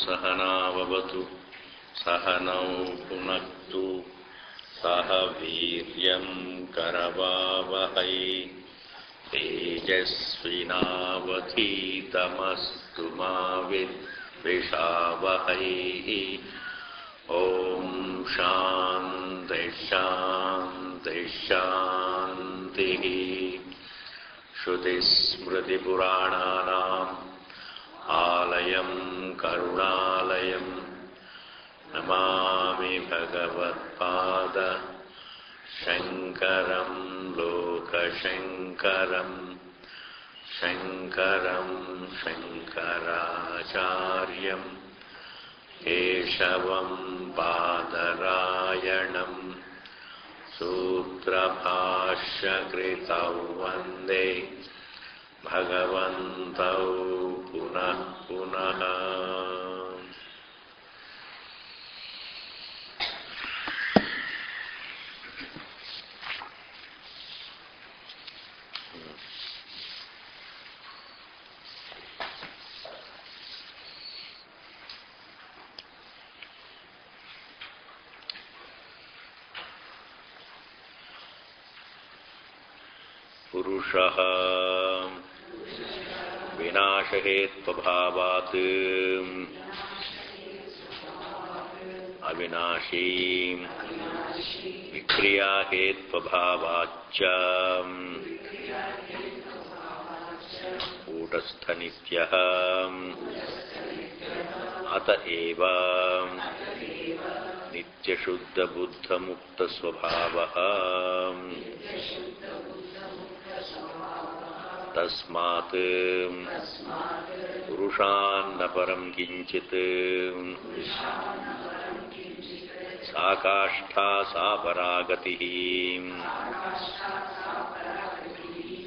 सहनाववतु सहनौ पुनक्तु सह वीर्यं करवावहै तेजस्विनावधीतमस्तु मा विद्विषावहै। ॐ शान्ति शान्ति शान्तिः। श्रुतिस्मृतिपुराणानाम् आलयं करुणालयं नमामि भगवत्पाद शङ्करं लोकशङ्करं शङ्करं शङ्कराचार्यं केशवं बादरायणं सूत्रभाष्यकृतौ वन्दे भगवन्तौ पुनः पुनः। पुरुषः विनाशहेत्वभावात् अविनाशी विक्रियाहेत्वभावाच्च कूटस्थनित्यः अत एव नित्यशुद्धबुद्धमुक्तस्वभावः। तस्मात् पुरुषान्न परं किंचित् सा काष्ठा सा परागतिः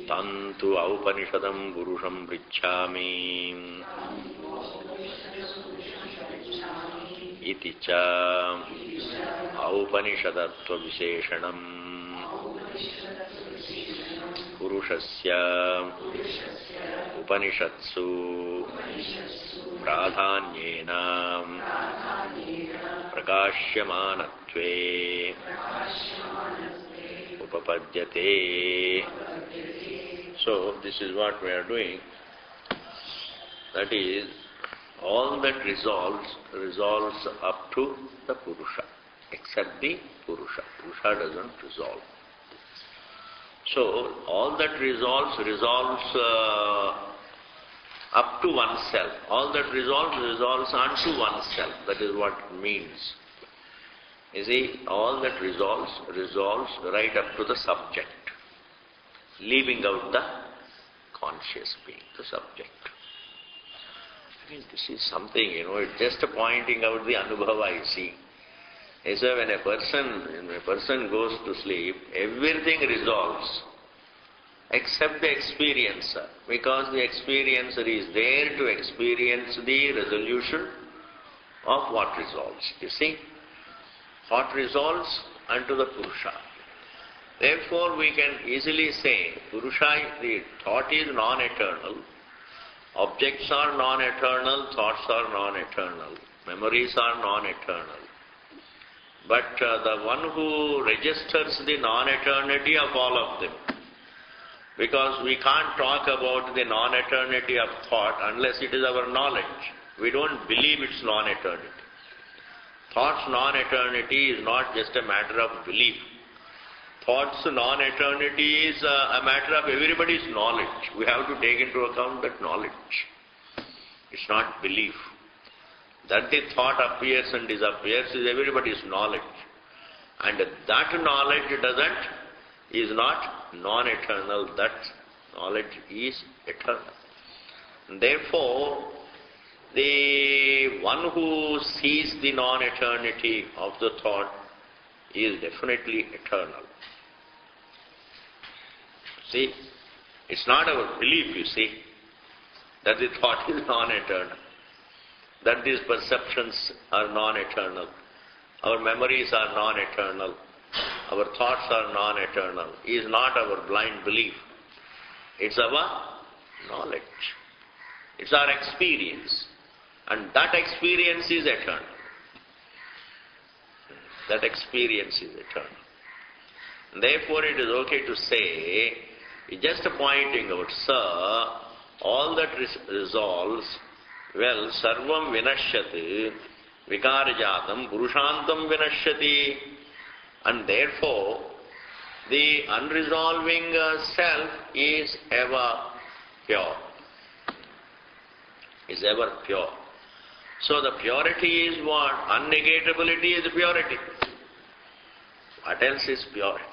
तन्तु औपनिषदं पुरुषं पृच्छामि इति च औपनिषदत्वविशेषणम् पुरुषस्य उपनिषत्सु प्राधान्येन प्रकाश्यमानत्वे उपपद्यते. So this is what we are doing. That is, all that resolves up to the Purusha, except the Purusha. Purusha doesn't resolve. So all that resolves up to oneself. All that resolves unto oneself. That is what it means. You see, all that resolves right up to the subject, leaving out the conscious being, the subject. I mean, this is something, it's just pointing out the anubhava I see. So when a person goes to sleep, everything resolves except the experiencer, because the experiencer is there to experience the resolution of what resolves. You see, what resolves unto the Purusha. Therefore, we can easily say Purusha, the thought is non-eternal, objects are non-eternal, thoughts are non-eternal, memories are non-eternal. But the one who registers the non-eternity of all of them, because we can't talk about the non-eternity of thought unless it is our knowledge. We don't believe it's non-eternity. Thought's non-eternity is not just a matter of belief. Thought's non-eternity is a matter of everybody's knowledge. We have to take into account that knowledge. It's not belief. That the thought appears and disappears is everybody's knowledge. And that knowledge is not non-eternal. That knowledge is eternal. Therefore, the one who sees the non-eternity of the thought is definitely eternal. See, it's not our belief, you see, that the thought is non-eternal, that these perceptions are non-eternal, our memories are non-eternal, our thoughts are non-eternal, is not our blind belief. It's our knowledge. It's our experience. And that experience is eternal. That experience is eternal. Therefore, it is okay to say, just pointing out, sir, all that resolves, well, sarvam vinashyati, vikarajatam, purushantam vinashyati, and therefore, the unresolving self is ever pure. Is ever pure. So the purity is what? Unnegatability is purity. What else is purity?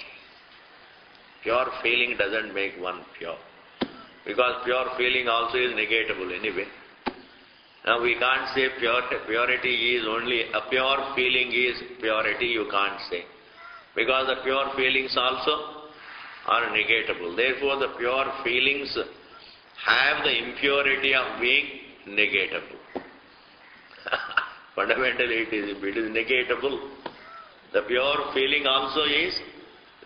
Pure feeling doesn't make one pure. Because pure feeling also is negatable anyway. Now we can't say purity is only, a pure feeling is purity, you can't say. Because the pure feelings also are negatable. Therefore the pure feelings have the impurity of being negatable. Fundamentally it is negatable. The pure feeling also is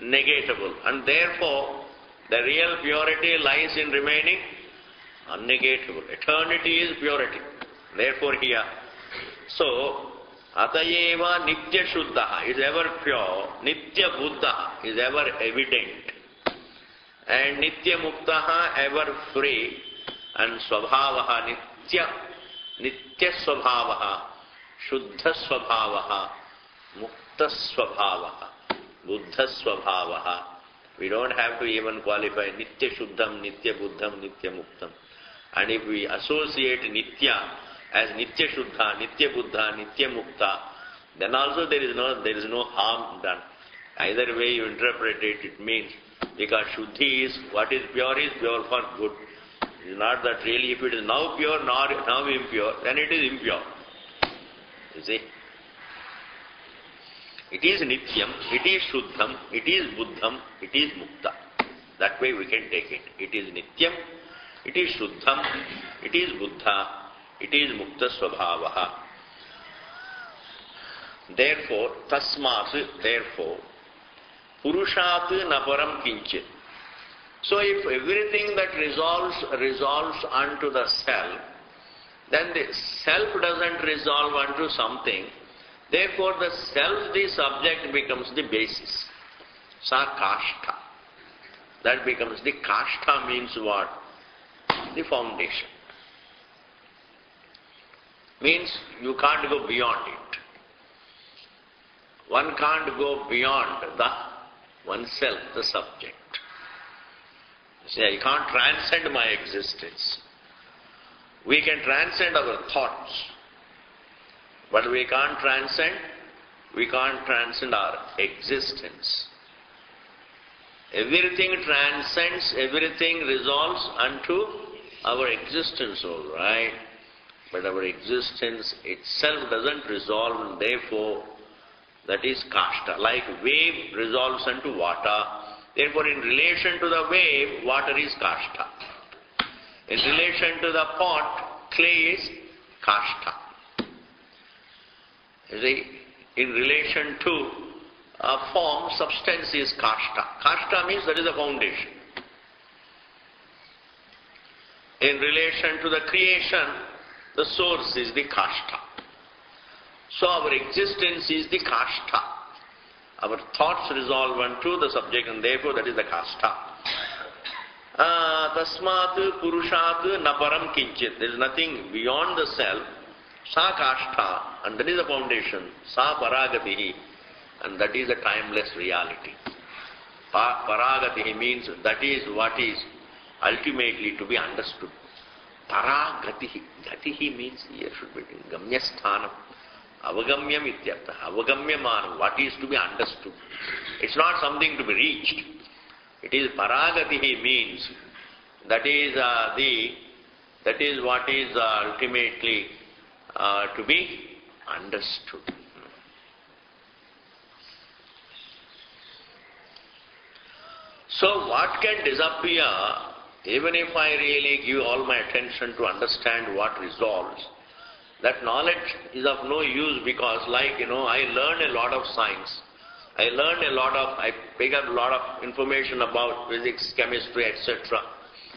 negatable. And therefore the real purity lies in remaining unnegatable. Eternity is purity. Therefore here, so Atayeva Nitya Shuddha is ever pure, Nitya Buddha is ever evident, and Nitya Muktaha ever free, and Swabhavaha Nitya Swabhavaha, Shuddha Swabhavaha, Mukta Swabhavaha, Buddha Swabhavaha. We don't have to even qualify Nitya Shuddham, Nitya Buddham, Nitya Muktam. And if we associate Nitya as Nitya Shuddha, Nitya Buddha, Nitya Mukta, then also there is no harm done. Either way you interpret it, it means, because Shuddhi is, what is pure for good. It is not that really, if it is now pure, now impure, then it is impure. You see? It is Nityam, it is Shuddham, it is Buddham, it is Mukta. That way we can take it. It is Nityam, it is Shuddham, it is Buddha, it is Mukta Swabhavaha. Therefore, Purushat Naparam Kinchit. So if everything that resolves unto the self, then the self doesn't resolve unto something. Therefore, the self, the subject, becomes the basis. Sa kashta. That becomes the kashta means what? The foundation. Means you can't go beyond it. One can't go beyond oneself, the subject. You see, I can't transcend my existence. We can transcend our thoughts, but we can't transcend our existence. Everything transcends, everything resolves unto our existence, all right? But our existence itself doesn't resolve, and therefore that is kashta. Like wave resolves unto water, therefore in relation to the wave, water is kashta. In relation to the pot, clay is kashta. You see, in relation to a form, substance is kashta. Kashta means that is the foundation. In relation to the creation, the source is the kashta. So our existence is the kashta. Our thoughts resolve unto the subject, and therefore that is the kashta. Tasmat Purushat Naparam Kinchit. There is nothing beyond the self. Sa kashta, and that is the foundation. Sa paragatihi, and that is a timeless reality. Paragatihi means that is what is ultimately to be understood. Paragatihi. Gatihi means here should be Gamyasthanam. Avagamyam ityartha. Avagamyamanam. What is to be understood. It's not something to be reached. It is paragatihi means that is what is ultimately to be understood. So what can disappear, even if I really give all my attention to understand what resolves, that knowledge is of no use, because I learn a lot of science. I pick up a lot of information about physics, chemistry, etc.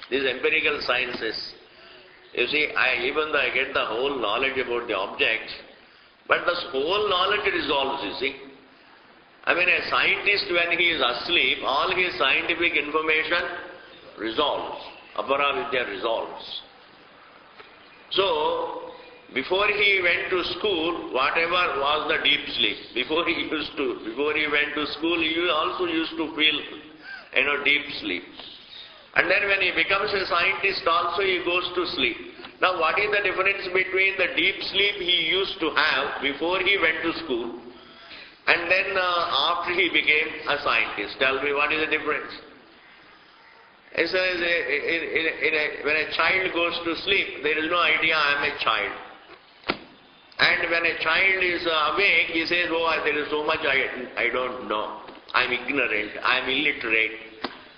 These empirical sciences. You see, even though I get the whole knowledge about the objects, but this whole knowledge resolves, you see. I mean, a scientist, when he is asleep, all his scientific information resolves. Aparavidya resolves. So, before he went to school, whatever was the deep sleep, before he went to school, he also used to feel, deep sleep. And then when he becomes a scientist also, he goes to sleep. Now, what is the difference between the deep sleep he used to have before he went to school and then after he became a scientist? Tell me, what is the difference? When a child goes to sleep, there is no idea I am a child. And when a child is awake, he says, oh, there is so much I don't know. I am ignorant, I am illiterate,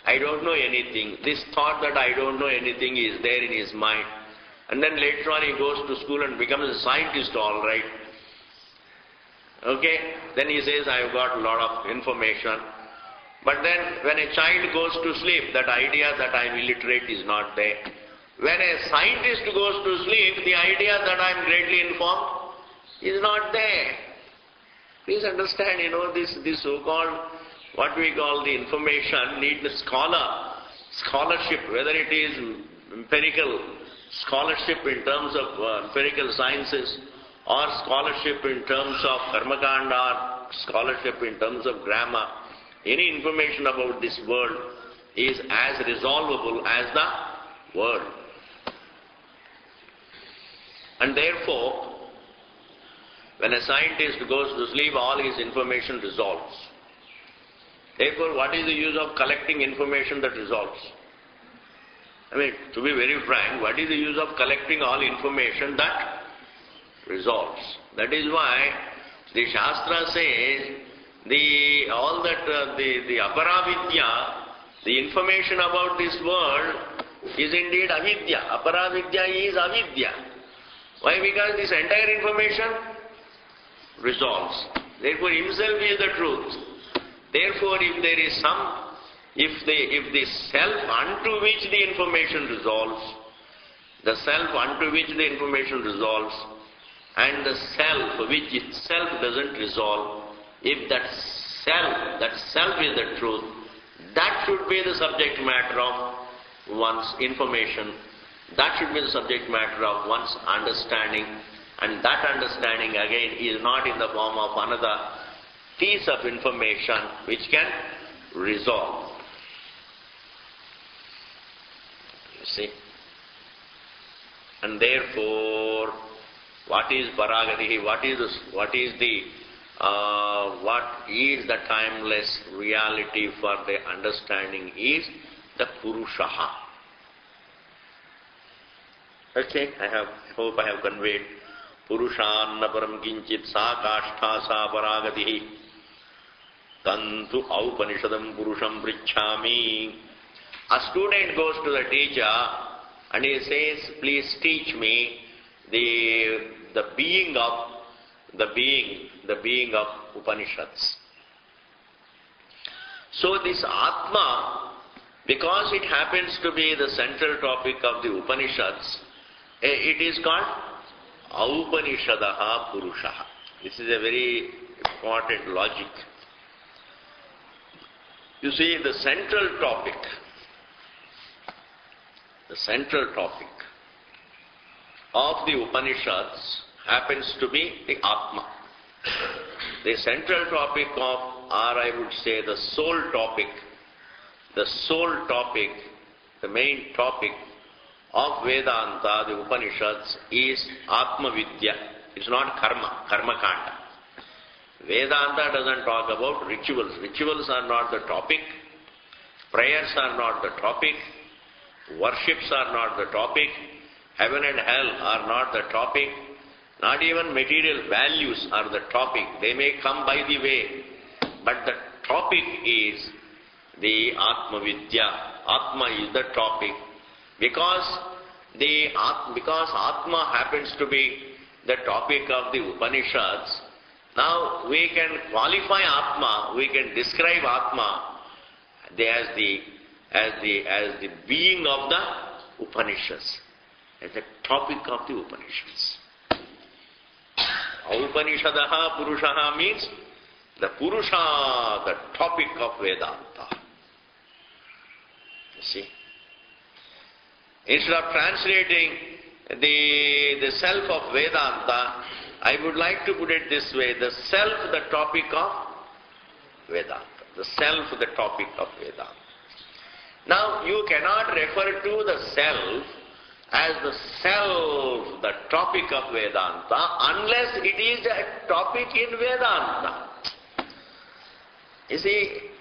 I don't know anything. This thought that I don't know anything is there in his mind. And then later on he goes to school and becomes a scientist, all right. Okay? Then he says, I have got a lot of information. But then when a child goes to sleep, that idea that I am illiterate is not there. When a scientist goes to sleep, the idea that I am greatly informed is not there. Please understand, this so-called, what we call the information, needs scholarship, whether it is empirical scholarship in terms of empirical sciences, or scholarship in terms of karmakanda, or scholarship in terms of grammar. Any information about this world is as resolvable as the world. And therefore, when a scientist goes to sleep, all his information resolves. Therefore, what is the use of collecting information that resolves? I mean, to be very frank, what is the use of collecting all information that resolves? That is why the Shastra says, the aparavidya, the information about this world is indeed avidya. Aparavidya is avidya. Why? Because this entire information resolves. Therefore, himself is the truth. Therefore, if there is if the self unto which the information resolves, the self unto which the information resolves, and the self which itself doesn't resolve, if that self is the truth, that should be the subject matter of one's information. That should be the subject matter of one's understanding. And that understanding again is not in the form of another piece of information which can resolve. You see? And therefore, what is paragati? What is the timeless reality for the understanding is the Purushaha. Okay, I hope I have conveyed. Purushanna param kinchit sa kashtha sa paragatihi tantu aupanishadam purusham prichhami. A student goes to the teacher and he says, please teach me the being of Upanishads. So this Atma, because it happens to be the central topic of the Upanishads, it is called Aupanishadaha Purushaha. This is a very important logic. You see, the central topic of the Upanishads happens to be the Atma. The central topic of, or I would say the sole topic, the main topic of Vedanta, the Upanishads, is Atma Vidya. It's not Karma Kanda. Vedanta doesn't talk about rituals. Rituals are not the topic. Prayers are not the topic. Worships are not the topic. Heaven and hell are not the topic. Not even material values are the topic. They may come by the way. But the topic is the Atma Vidya. Atma is the topic. Because Atma happens to be the topic of the Upanishads, now we can qualify Atma, we can describe Atma as the being of the Upanishads. as the topic of the Upanishads. Upanishadaha Purushaha means the Purusha, the topic of Vedanta. You see? Instead of translating the self of Vedanta, I would like to put it this way, the self, the topic of Vedanta. The self, the topic of Vedanta. Now, you cannot refer to the self as the self, the topic of Vedanta, unless it is a topic in Vedanta. You see,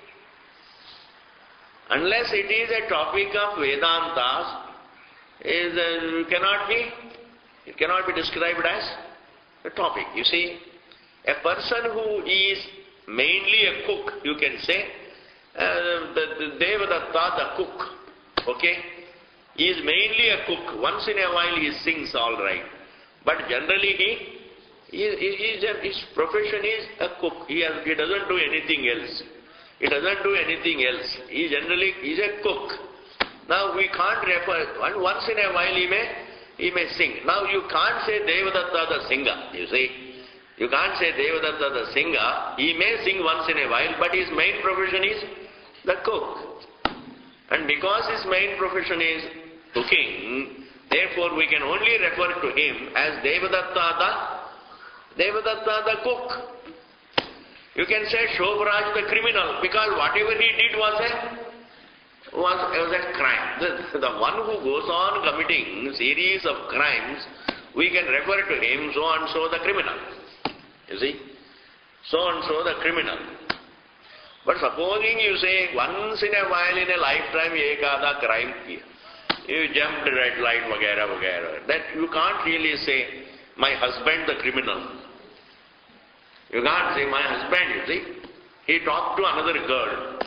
unless it is a topic of Vedantas, it cannot be described as a topic. You see, a person who is mainly a cook, you can say, the Devadatta, the cook, okay? He is mainly a cook. Once in a while he sings all right. But generally his profession is a cook. He doesn't do anything else. He doesn't do anything else. He generally is a cook. Now we can't refer, once in a while he may sing. Now you can't say Devadatta the singer, you see. You can't say Devadatta the singer. He may sing once in a while, but his main profession is the cook. And because his main profession is cooking, therefore we can only refer to him as Devadatta the cook. You can say Shobhraj the criminal, because whatever he did was a crime. The one who goes on committing series of crimes, we can refer to him so and so the criminal. You see? So and so the criminal. But supposing you say once in a while in a lifetime ekada crime kiya, you jumped red light vagara vagara, that you can't really say my husband the criminal. You can't say my husband, you see. He talked to another girl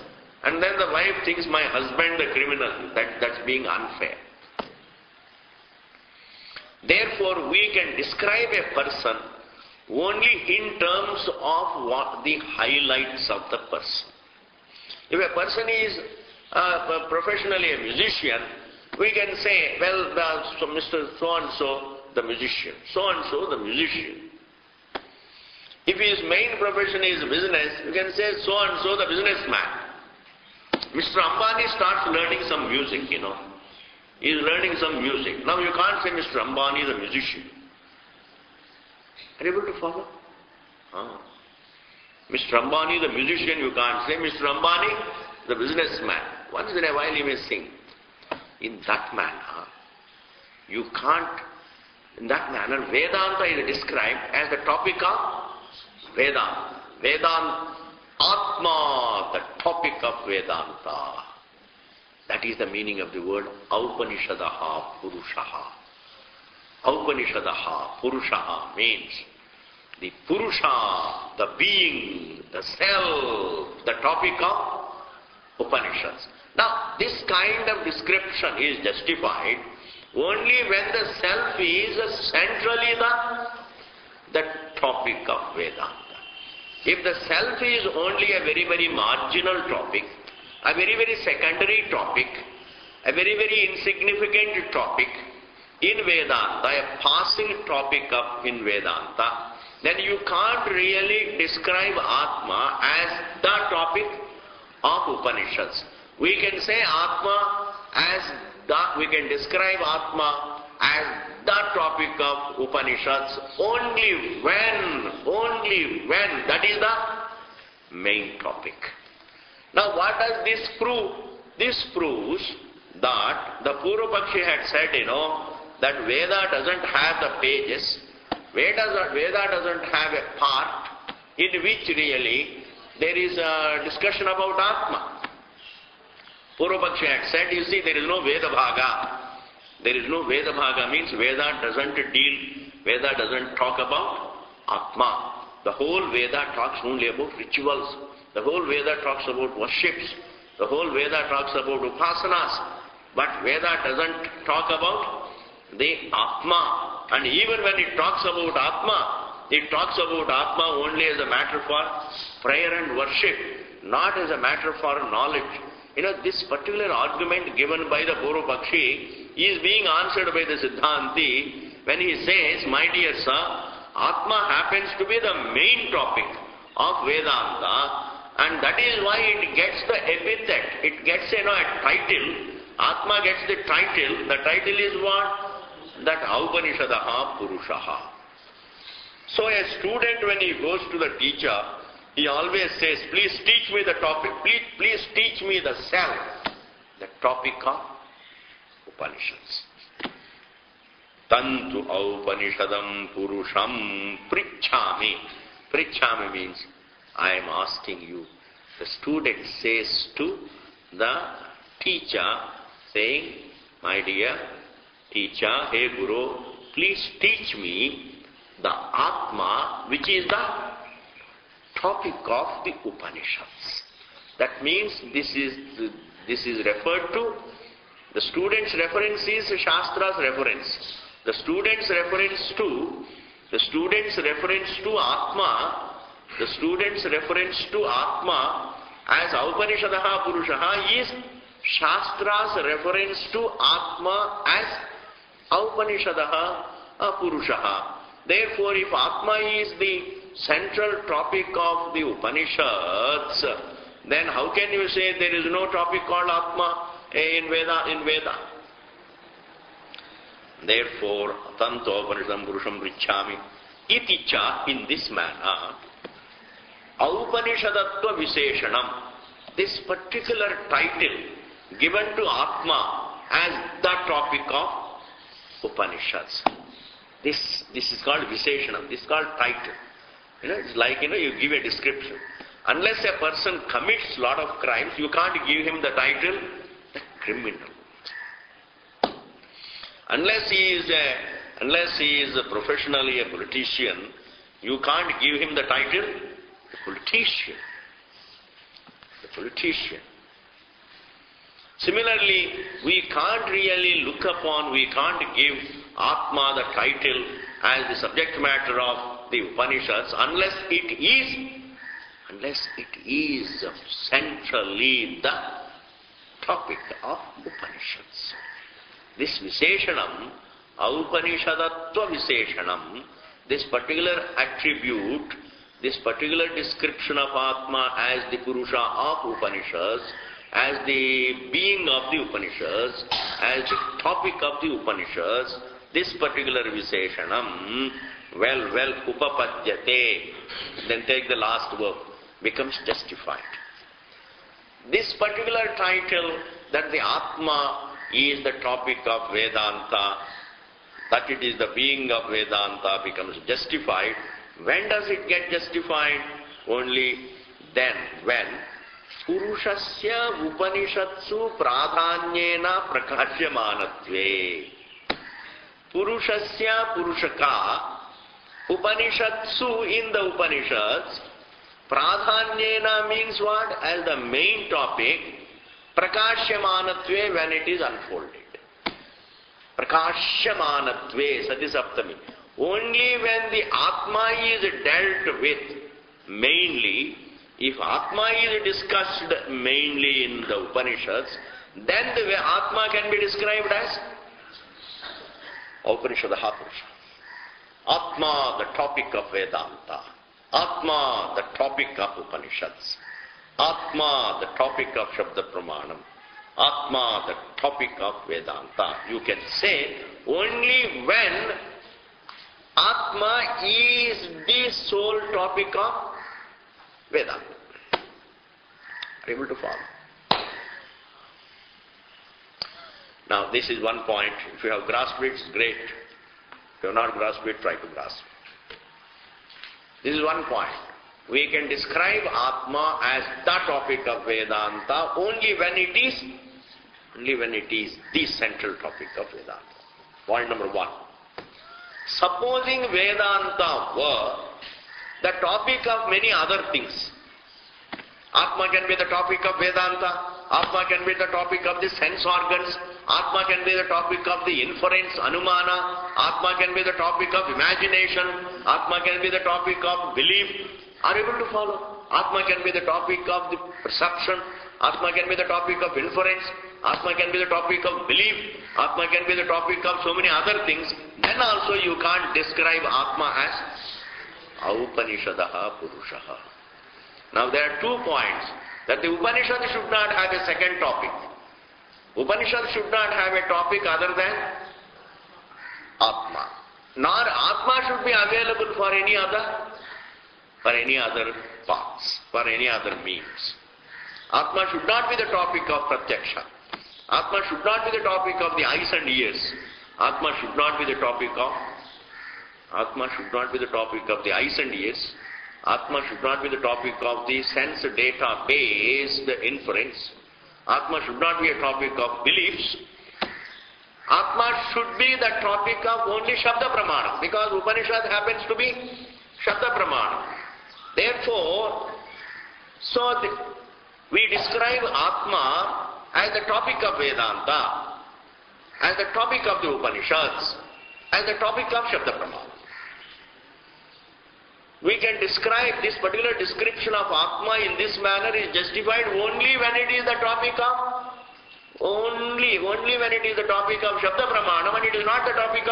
and then the wife thinks my husband the criminal. That's being unfair. Therefore we can describe a person only in terms of what the highlights of the person. If a person is professionally a musician, we can say, well, so Mr. So-and-so the musician, so-and-so the musician. If his main profession is business, you can say so-and-so the businessman. Mr. Ambani starts learning some music, you know. He is learning some music. Now you can't say Mr. Ambani the musician. Are you able to follow? Mr. Ambani the musician you can't say. Mr. Ambani the businessman. Once in a while he may sing. In that manner, you can't, in that manner, Vedanta is described as the topic of Vedanta. Vedanta, Atma, the topic of Vedanta. That is the meaning of the word Upanishadaha Purushaha. Upanishadaha Purushaha means the Purusha, the being, the self, the topic of Upanishads. Now, this kind of description is justified only when the self is centrally the topic of Vedanta. If the self is only a very, very marginal topic, a very, very secondary topic, a very, very insignificant topic in Vedanta, a passing topic in Vedanta, then you can't really describe Atma as the topic of Upanishads. We can say Atma as we can describe Atma as the topic of Upanishads only when that is the main topic. Now what does this prove? This proves that the Purvapakshi had said, that Veda doesn't have the pages, Veda doesn't have a part in which really there is a discussion about Atma. Purvapakshi had said, you see, there is no Veda Bhaga. There is no Veda Bhaga means Veda doesn't talk about Atma. The whole Veda talks only about rituals. The whole Veda talks about worships. The whole Veda talks about upasanas. But Veda doesn't talk about the Atma. And even when it talks about Atma, it talks about Atma only as a matter for prayer and worship, not as a matter for knowledge. this particular argument given by the Purvapakshi is being answered by the Siddhanti when he says, my dear sir, Atma happens to be the main topic of Vedanta, and that is why it gets the epithet, it gets a title. Atma gets the title. The title is what? That Aupanishadaha Purushaha. So a student, when he goes to the teacher, he always says, please teach me the topic, please teach me the self, the topic of Upanishads. Tantu Aupanishadam Purusham Prichhami. Prichhami means, I am asking you. The student says to the teacher, saying, my dear teacher, hey Guru, please teach me the Atma, which is the topic of the Upanishads. That means this is referred to, the student's reference is Shastra's reference. The student's reference to Atma, the student's reference to Atma as Aupanishadaha Purushaha is Shastra's reference to Atma as Aupanishadaha Purushaha. Therefore, if Atma is the central topic of the Upanishads, then how can you say there is no topic called Atma in Veda? Therefore, Tanto Upanishadam Purusham Prichhami iti cha, in this manner, Aupanishadatva Viseshanam, this particular title given to Atma as the topic of Upanishads. This is called Viseshanam, this is called title. It's like, you give a description. Unless a person commits lot of crimes, you can't give him the title, the criminal. Unless he is professionally a politician, you can't give him the title, the politician. The politician. Similarly, we can't really we can't give Atma the title as the subject matter of the Upanishads unless it is centrally the topic of Upanishads. This Viseshanam, Aupanishadatva Viseshanam, this particular attribute, this particular description of Atma as the Purusha of Upanishads, as the being of the Upanishads, as the topic of the Upanishads, this particular Viseshanam, well, Upapadyate, then take the last verb, becomes justified. This particular title, that the Atma is the topic of Vedanta, that it is the being of Vedanta, becomes justified. When does it get justified? Only then, when Purushasya Upanishatsu Pradhanyena Prakashyamanatve. Purushasya Purushaka Upanishatsu, in the Upanishads, Pradhanyena means what? As the main topic, Prakashyamanatve, when it is unfolded. Prakashyamanatve, Sati Saptami. Only when the Atma is dealt with mainly, if Atma is discussed mainly in the Upanishads, then the Atma can be described as Upanishadaha Purusha. Atma, the topic of Vedanta. Atma, the topic of Upanishads. Atma, the topic of Shabda Pramanam. Atma, the topic of Vedanta. You can say only when Atma is the sole topic of Vedanta. Are you able to follow? Now, this is one point. If you have grasped it, it's great. If you have not grasped it, try to grasp it. This is one point. We can describe Atma as the topic of Vedanta only when it is the central topic of Vedanta. Point number one. Supposing Vedanta were the topic of many other things. Atma can be the topic of Vedanta. Atma can be the topic of the sense organs. Atma can be the topic of the inference, Anumana. Atma can be the topic of imagination. Atma can be the topic of belief. Are you able to follow? Atma can be the topic of the perception. Atma can be the topic of inference, Atma can be the topic of belief, Atma can be the topic of so many other things, then also you can't describe Atma as Aupanishadaha Purushaha. Now there are 2 points, that the Upanishad should not have a second topic. Upanishad should not have a topic other than Atma. Nor Atma should be available for any other paths, for any other means. Atma should not be the topic of Pratyaksha. Atma should not be the topic of the eyes and ears. Atma should not be the topic of the eyes and ears. Atma should not be the topic of the sense data based inference. Atma should not be a topic of beliefs. Atma should be the topic of only Shabda Pramana, because Upanishad happens to be Shabda Pramana. Therefore, we describe Atma as the topic of Vedanta, as the topic of the Upanishads, as the topic of Shabda Pramana. We can describe this particular description of Atma in this manner is justified only when it is the topic of only when it is the topic of Shabda Pramana, when it is not the topic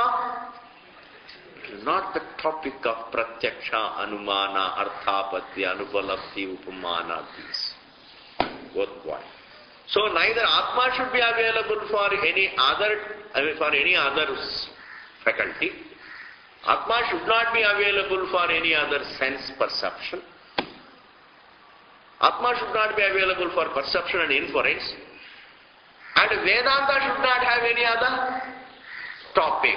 of Pratyaksha, Anumana, Arthapatti, Anupalapti, Upamana, these. Both points. So neither Atma should be available for any other faculty. Atma should not be available for any other sense perception. Atma should not be available for perception and inference. And Vedanta should not have any other topic.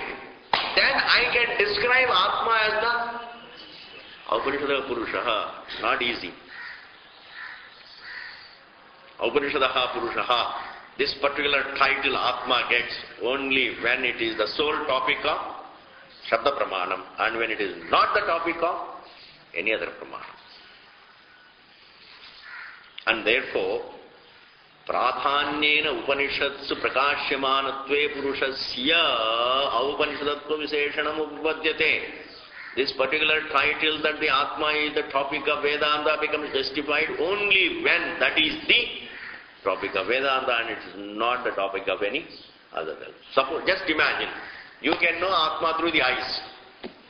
Then I can describe Atma as the Upanishadaha Purushaha. Not easy. Upanishadaha Purushaha. This particular title Atma gets only when it is the sole topic of Shabda Pramanam and when it is not the topic of any other Pramanam. And therefore, Pradhanyena Upanishatsu Prakashyamanatve Purushasya Aupanishadatva Visheshanam Upadyate. This particular title that the Atma is the topic of Vedanta becomes justified only when that is the topic of Vedanta and it is not the topic of any other. Suppose, just imagine, you can know Atma through the eyes.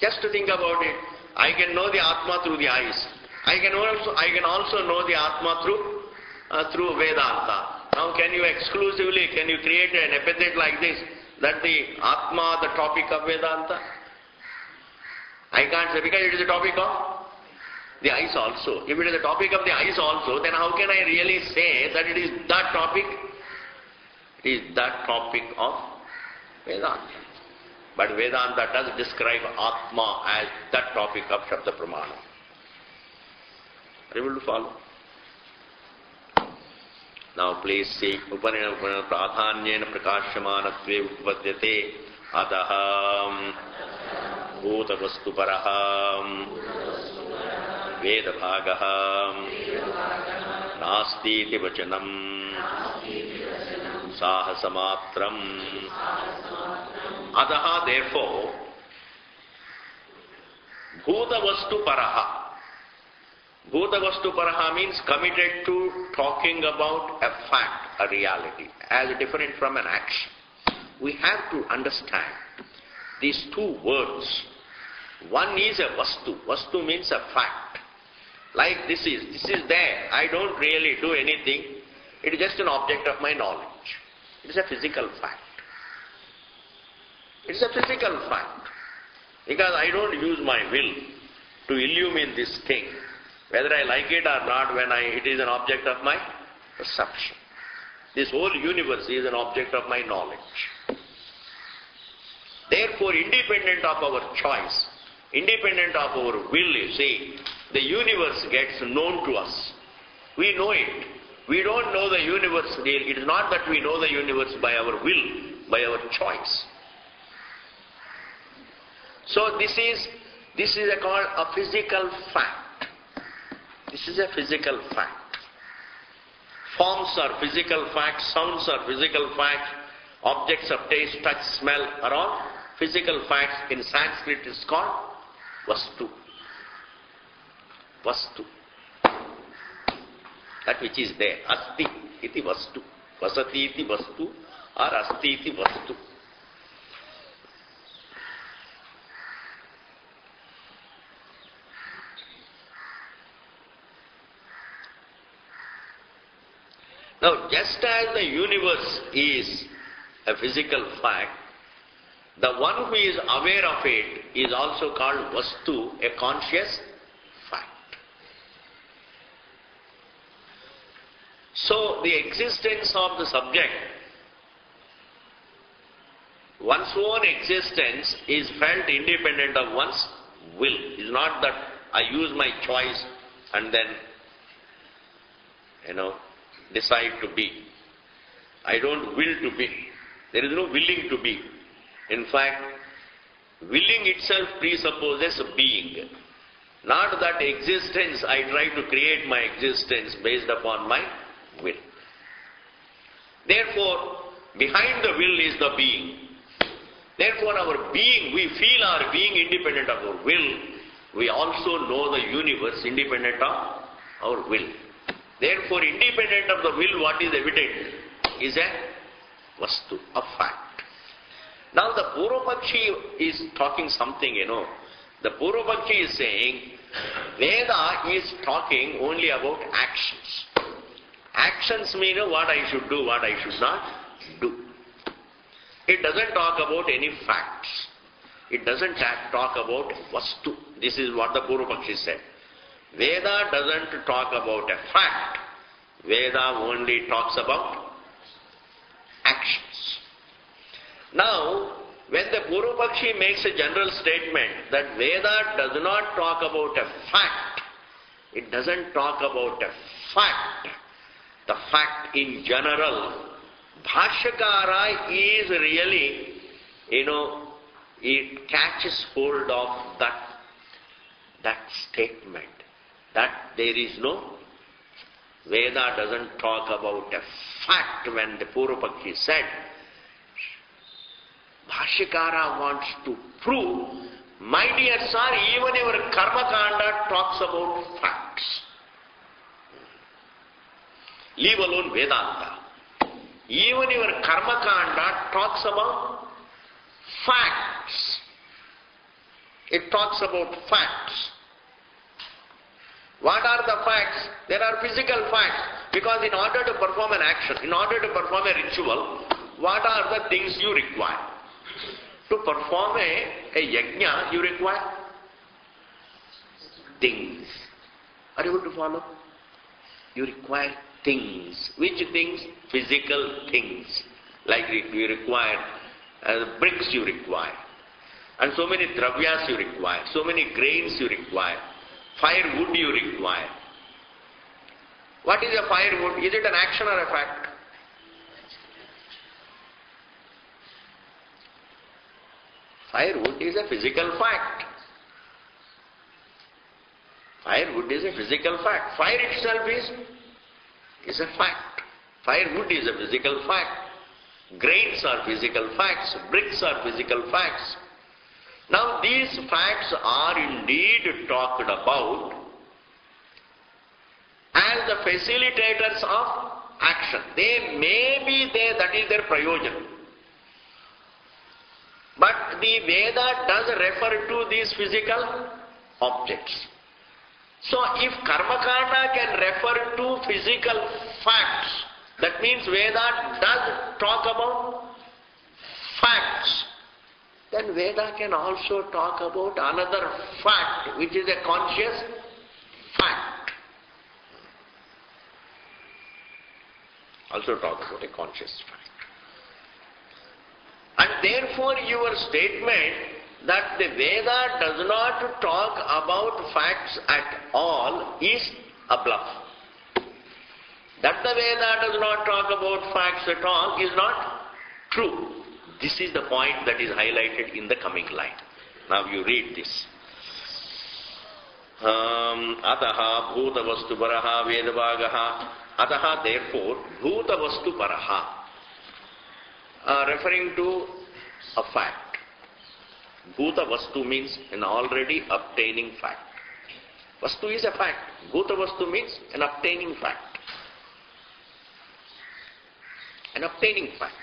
Just to think about it, I can know the Atma through the eyes. I can also know the Atma through Vedanta. Now can you create an epithet like this, that the Atma, the topic of Vedanta? I can't say, because it is the topic of the eyes also. If it is the topic of the eyes also, then how can I really say that it is that topic? It is that topic of Vedanta. But Vedanta does describe Atma as that topic of Shabda Pramana. Are you able to follow? Now please see, Upanishad Pradhanyena Prakashyamanatve Upadyate Adaham Bhuta Vastu Paraham Veda Bhagaham Nasti Iti Vachanam Sahasamatram. Adaha, therefore, Bhuta Vastu Paraha. Bhuta Vastu Paraha means committed to talking about a fact, a reality, as different from an action. We have to understand these 2 words. One is a Vastu. Vastu means a fact. Like this is there. I don't really do anything. It is just an object of my knowledge. It is a physical fact. It is a physical fact. Because I don't use my will to illumine this thing, whether I like it or not, when it is an object of my perception. This whole universe is an object of my knowledge. Therefore, independent of our choice, independent of our will, you see, the universe gets known to us. We know it. We don't know the universe. It is not that we know the universe by our will, by our choice. So this is called a physical fact. This is a physical fact. Forms are physical facts, sounds are physical facts, objects of taste, touch, smell are all physical facts. In Sanskrit it is called Vastu. Vastu. That which is there. Asti. iti vastu. Vasati iti vastu or asti iti vastu. Now, just as the universe is a physical fact, the one who is aware of it is also called vastu, a conscious fact. So, the existence of the subject, one's own existence is felt independent of one's will. It's not that I use my choice and then, decide to be. I don't will to be. There is no willing to be. In fact, willing itself presupposes being. Not that existence, I try to create my existence based upon my will. Therefore, behind the will is the being. Therefore, our being, we feel our being independent of our will. We also know the universe independent of our will. Therefore, independent of the will, what is evident is a vastu, a fact. Now, the Purvapakshi is talking something, The Purvapakshi is saying, Veda is talking only about actions. Actions mean what I should do, what I should not do. It doesn't talk about any facts. It doesn't talk about vastu. This is what the Purvapakshi said. Veda doesn't talk about a fact. Veda only talks about actions. Now, when the Purvapakshi makes a general statement that Veda does not talk about a fact, it doesn't talk about a fact, the fact in general, Bhashyakara is really, it catches hold of that statement. That there is no, Veda doesn't talk about a fact when the Purvapakshi said, Bhashyakara wants to prove, my dear sir, even your Karma Kanda talks about facts. Leave alone Vedanta. Even your Karma Kanda talks about facts. It talks about facts. What are the facts? There are physical facts. Because in order to perform an action, in order to perform a ritual, what are the things you require? To perform a yajna, you require things. Are you able to follow? You require things. Which things? Physical things. Like you require bricks you require. And so many dravyas you require. So many grains you require. Firewood you require. What is a firewood? Is it an action or a fact? Firewood is a physical fact. Firewood is a physical fact. Fire itself is a fact. Firewood is a physical fact. Grains are physical facts. Bricks are physical facts. Now these facts are indeed talked about as the facilitators of action. They may be there, that is their prayojan. But the Veda does refer to these physical objects. So if Karmakanda can refer to physical facts, that means Veda does talk about facts. Then Veda can also talk about another fact, which is a conscious fact. Also talk about a conscious fact. And therefore your statement that the Veda does not talk about facts at all is a bluff. That the Veda does not talk about facts at all is not true. This is the point that is highlighted in the coming line. Now you read this. Ataha bhuta vastu paraha vedavagaha. Ataha therefore bhuta vastu paraha. Referring to a fact. Bhuta vastu means an already obtaining fact. Vastu is a fact. Bhuta vastu means an obtaining fact. and obtaining facts.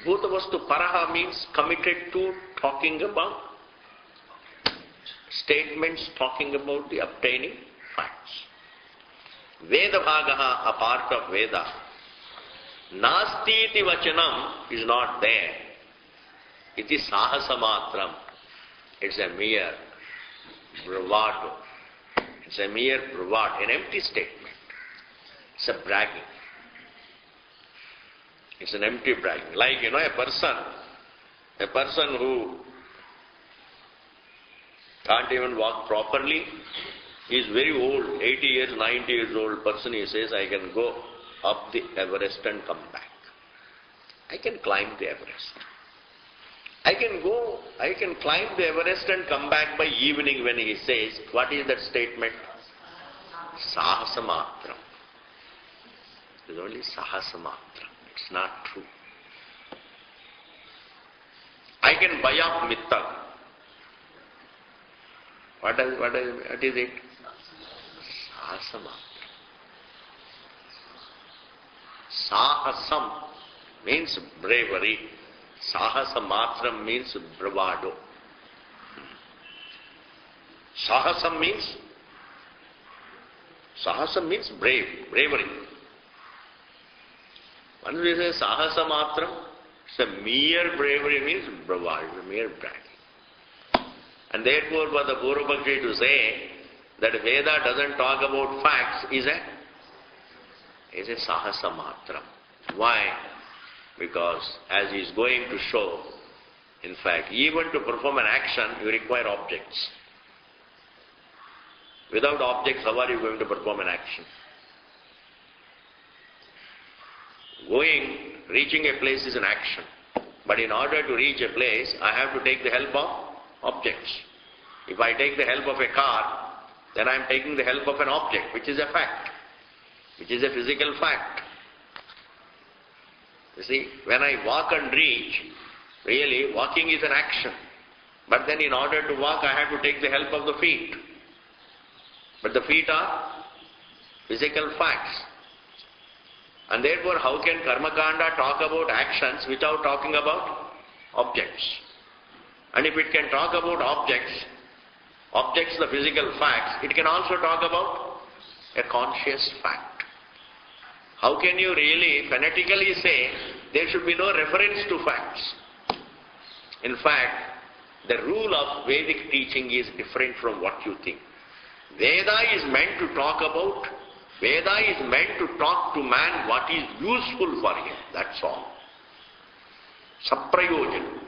Bhutavastu paraha means committed to talking about statements, talking about the obtaining facts. Veda bhagaha, a part of Veda. Nastiti vachanam is not there. It is sahasamatram. It's a mere bravado. It's a mere bravado, an empty statement. It's a bragging. It's an empty bragging. Like, a person who can't even walk properly, he is very old, 80 years, 90 years old person, he says, I can go up the Everest and come back. I can climb the Everest. I can climb the Everest and come back by evening when he says, what is that statement? Sahasamatram. It is only sahasamatram. It's not true. I can buy up mittal. What is it? Sahasamatram. Sahasam means bravery. Sahasamatram means bravado. Sahasam means bravery. Once we say sahasamatram, it's a mere bravery means bravado, mere bragging. And therefore for the Purvapakshi to say that Veda doesn't talk about facts is a sahasamatram. Why? Because as he is going to show, in fact, even to perform an action, you require objects. Without objects, how are you going to perform an action? Reaching a place is an action. But in order to reach a place, I have to take the help of objects. If I take the help of a car, then I am taking the help of an object, which is a fact, which is a physical fact. You see, when I walk and reach, really walking is an action. But then in order to walk, I have to take the help of the feet. But the feet are physical facts. And therefore, how can Karmakanda talk about actions without talking about objects? And if it can talk about objects, the physical facts, it can also talk about a conscious fact. How can you really phonetically say there should be no reference to facts? In fact, the rule of Vedic teaching is different from what you think. Veda is meant to talk to man what is useful for him, that's all. Saprayojana.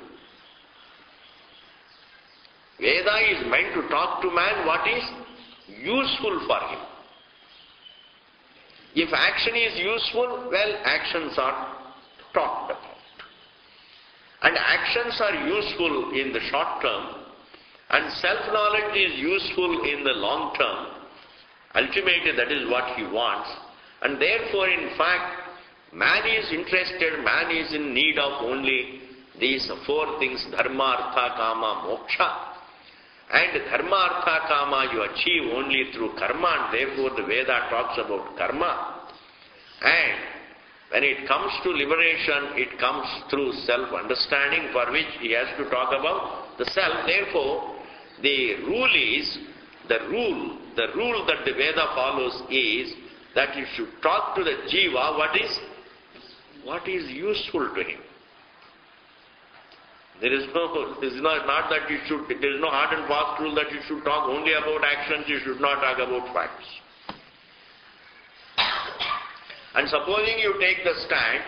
Veda is meant to talk to man what is useful for him. If action is useful, well, actions are talked about. And actions are useful in the short term, and self-knowledge is useful in the long term. Ultimately, that is what he wants. And therefore, in fact, man is interested, man is in need of only these four things, dharma, artha, kama, moksha. And dharma, artha, kama you achieve only through karma, and therefore the Veda talks about karma. And when it comes to liberation, it comes through self-understanding, for which he has to talk about the self. Therefore, the rule that the Veda follows is that you should talk to the jiva what is useful to him. There is no hard and fast rule that you should talk only about actions, you should not talk about facts. And supposing you take the stand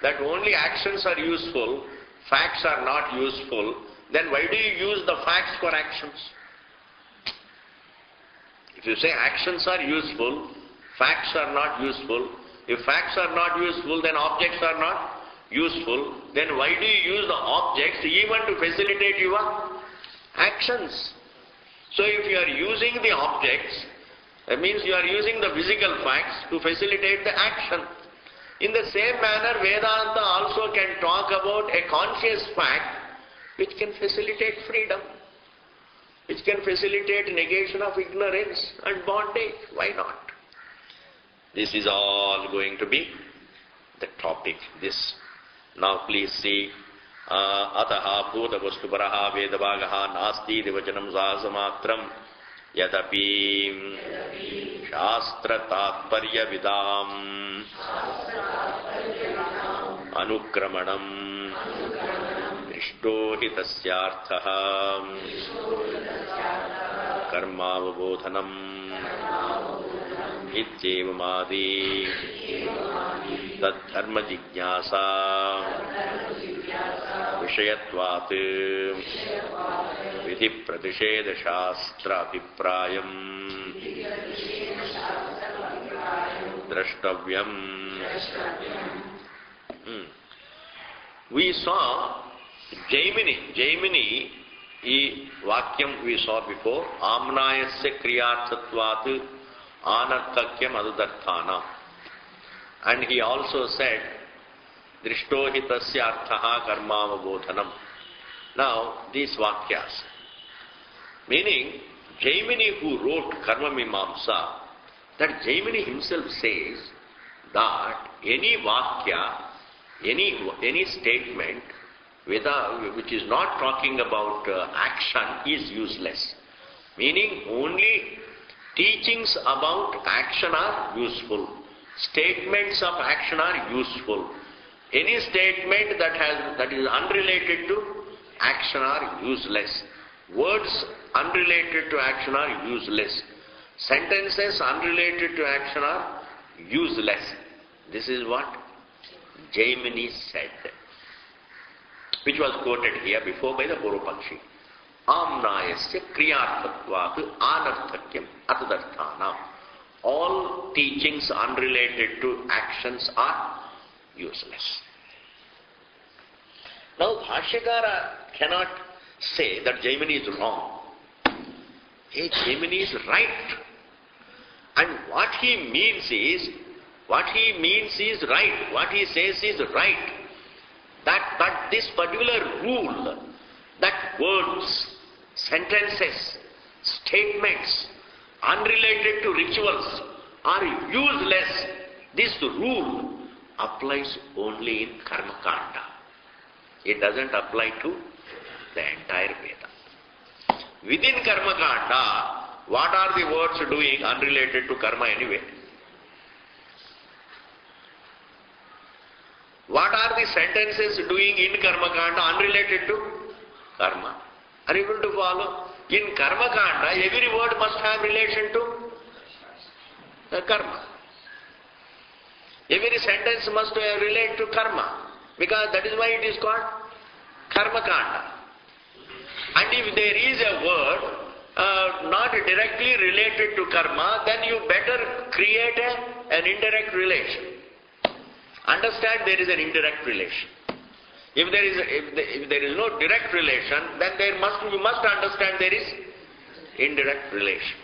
that only actions are useful, facts are not useful, then why do you use the facts for actions? If you say actions are useful, facts are not useful, if facts are not useful, then objects are not useful, then why do you use the objects even to facilitate your actions? So if you are using the objects, that means you are using the physical facts to facilitate the action. In the same manner, Vedanta also can talk about a conscious fact which can facilitate freedom, which can facilitate negation of ignorance and bondage. Why not? This is all going to be the topic, this. Now please see, ataha bhuta vastu paraha vedavagaha nasti divachanam sahasamatram yadapi shastra tatparya vidam anukramanam drishto hitasyarthaha karmavabodhanam ityevamadi tadharma jignasa vishayatvat vidhi pratisheda shastra abhiprayam drashtavyam. We saw Jaimini vakyam we saw before, amnayasya kriyarthatvat anarthakyam adudarthana. And he also said, drishto hitasya arthaha karmavabodhanam. Now, these vakyas, meaning Jaimini who wrote Karma Mimamsa, that Jaimini himself says that any vakya, any statement which is not talking about action is useless. Meaning only teachings about action are useful. Statements of action are useful. Any statement that is unrelated to action are useless. Words unrelated to action are useless. Sentences unrelated to action are useless. This is what Jaimini said, which was quoted here before by the Purvapakshi. Amnayasya kriyarthatvat anarthakyam atadarthana. All teachings unrelated to actions are useless. Now Bhashyakara cannot say that Jaimini is wrong. Hey, Jaimini is right. And what he means is right. What he says is right. That this particular rule, that words, sentences, statements unrelated to rituals are useless, this rule applies only in Karma Kanda. It doesn't apply to the entire Veda. Within Karma Kanda, what are the words doing unrelated to karma anyway? What are the sentences doing in Karma Kanda unrelated to karma? Are you able to follow? In Karma Kanda, every word must have relation to the karma. Every sentence must relate to karma, because that is why it is called Karma Kanda. And if there is a word not directly related to karma, then you better create an indirect relation. Understand there is an indirect relation. If there is no direct relation, then you must understand there is indirect relation.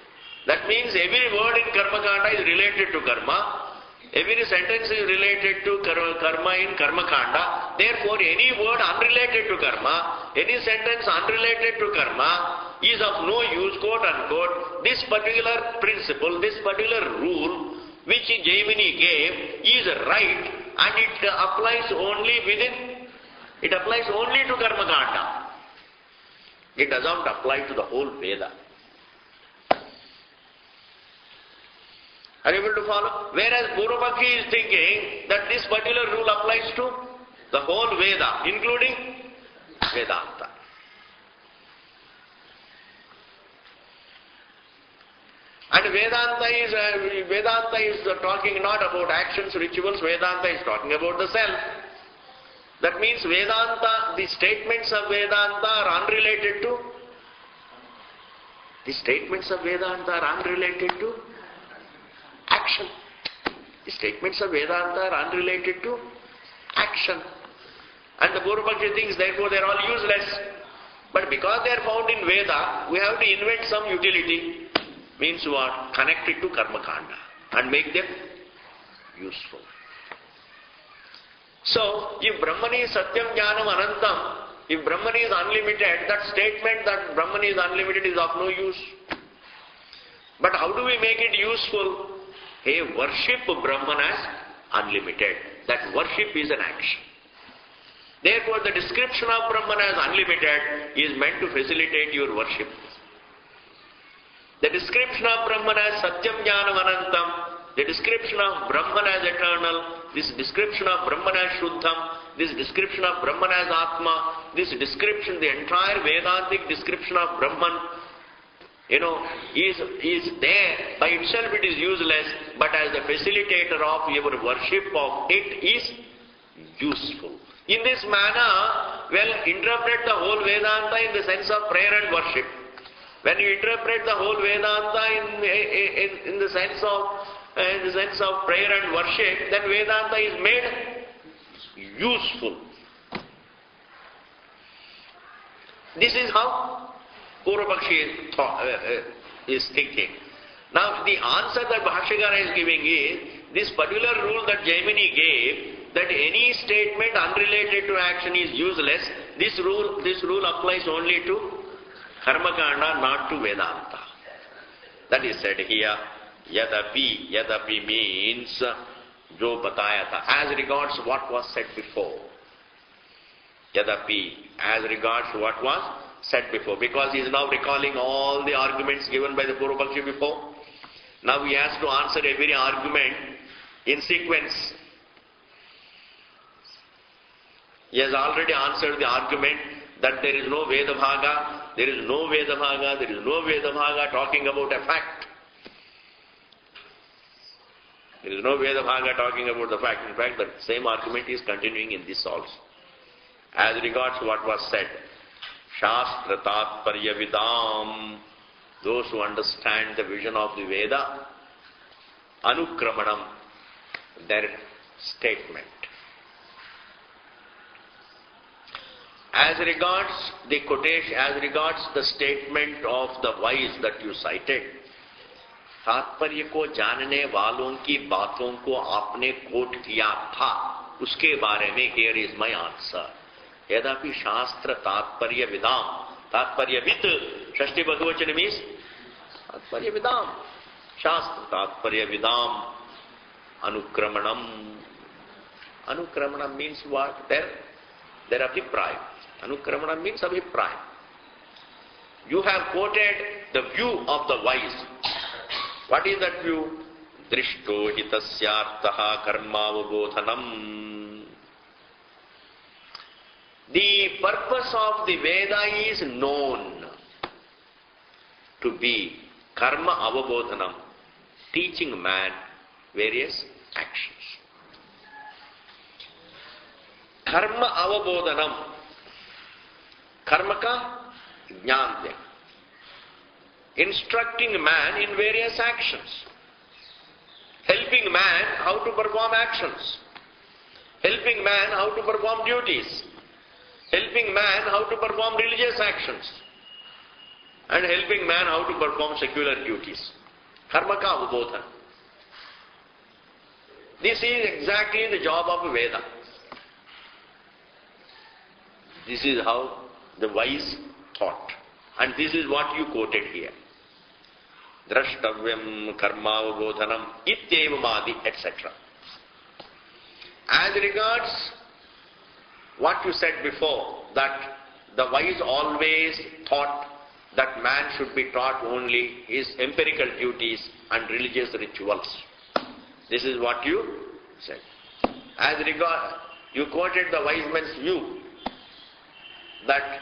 That means every word in Karma Kanda is related to karma. Every sentence is related to karma in Karma Kanda. Therefore, any word unrelated to karma, any sentence unrelated to karma is of no use, quote unquote. This particular principle, this particular rule, which Jaimini gave, is right, and it applies only to Karma Kanda. It doesn't apply to the whole Veda. Are you able to follow? Whereas Purvapakshi is thinking that this particular rule applies to the whole Veda, including Vedanta. And Vedanta is talking not about actions, rituals. Vedanta is talking about the self. That means Vedanta, the statements of Vedanta are unrelated to action. The statements of Vedanta are unrelated to action. And the Purvapakshi thinks therefore they are all useless. But because they are found in Veda, we have to invent some utility. Means what? Connect it to Karma Kanda and make them useful. So, if Brahman is Satyam Jnanam Anantam, if Brahman is unlimited, that statement that Brahman is unlimited is of no use. But how do we make it useful? Hey, worship Brahman as unlimited. That worship is an action. Therefore, the description of Brahman as unlimited is meant to facilitate your worship. The description of Brahman as Satyam Jnanam Anantam, the description of Brahman as eternal, this description of Brahman as Shuddham, this description of Brahman as Atma, this description, the entire Vedantic description of Brahman, is there. By itself it is useless, but as the facilitator of your worship of it is useful. In this manner, interpret the whole Vedanta in the sense of prayer and worship. When you interpret the whole Vedanta in the sense of prayer and worship, then Vedanta is made useful. This is how Purvapakshi is thinking. Now, the answer that Bhashyakara is giving is, this particular rule that Jaimini gave, that any statement unrelated to action is useless, this rule applies only to Karmakanda, not to Vedanta. That is said here. Yadapi means jo bataya tha, as regards what was said before. Yadapi, as regards what was said before. Because he is now recalling all the arguments given by the Purvapakshi before. Now he has to answer every argument in sequence. He has already answered the argument that there is no Veda Bhaga, there is no Veda Bhaga, there is no Veda Bhaga talking about a fact. There is no Veda Bhaga talking about the fact. In fact, the same argument is continuing in this also. As regards what was said, Shastra Tatparya Vidam, those who understand the vision of the Veda, Anukramanam, their statement. As regards the quotation, as regards the statement of the wise that you cited, तात्पर्य को जानने वालों की बातों को आपने coat किया था, उसके बारे में here is my answer. यद्यपि शास्त्र तात्पर्य विदाम, तात्पर्यविद, षष्ठी बहुवचन means तात्पर्य विदाम, शास्त्र तात्पर्य विदाम, अनुक्रमणम. Anukramanam means what? Their abhipraya. Anukramanam means abhipraya. You have quoted the view of the wise. What is that view? Drishto hitasyartaha karmavabodhanam. The purpose of the Veda is known to be karma avabodhanam, teaching man various actions. Karma avabodhanam, karma ka jnana, instructing man in various actions, helping man how to perform actions, helping man how to perform duties, helping man how to perform religious actions, and helping man how to perform secular duties. Karma ka avabodhana. This is exactly the job of a Veda. This is how the wise thought. And this is what you quoted here. Drashtavyam karmavabodhanam ityevamadi, etc. As regards what you said before, that the wise always thought that man should be taught only his empirical duties and religious rituals. This is what you said. As regards, you quoted the wise man's view that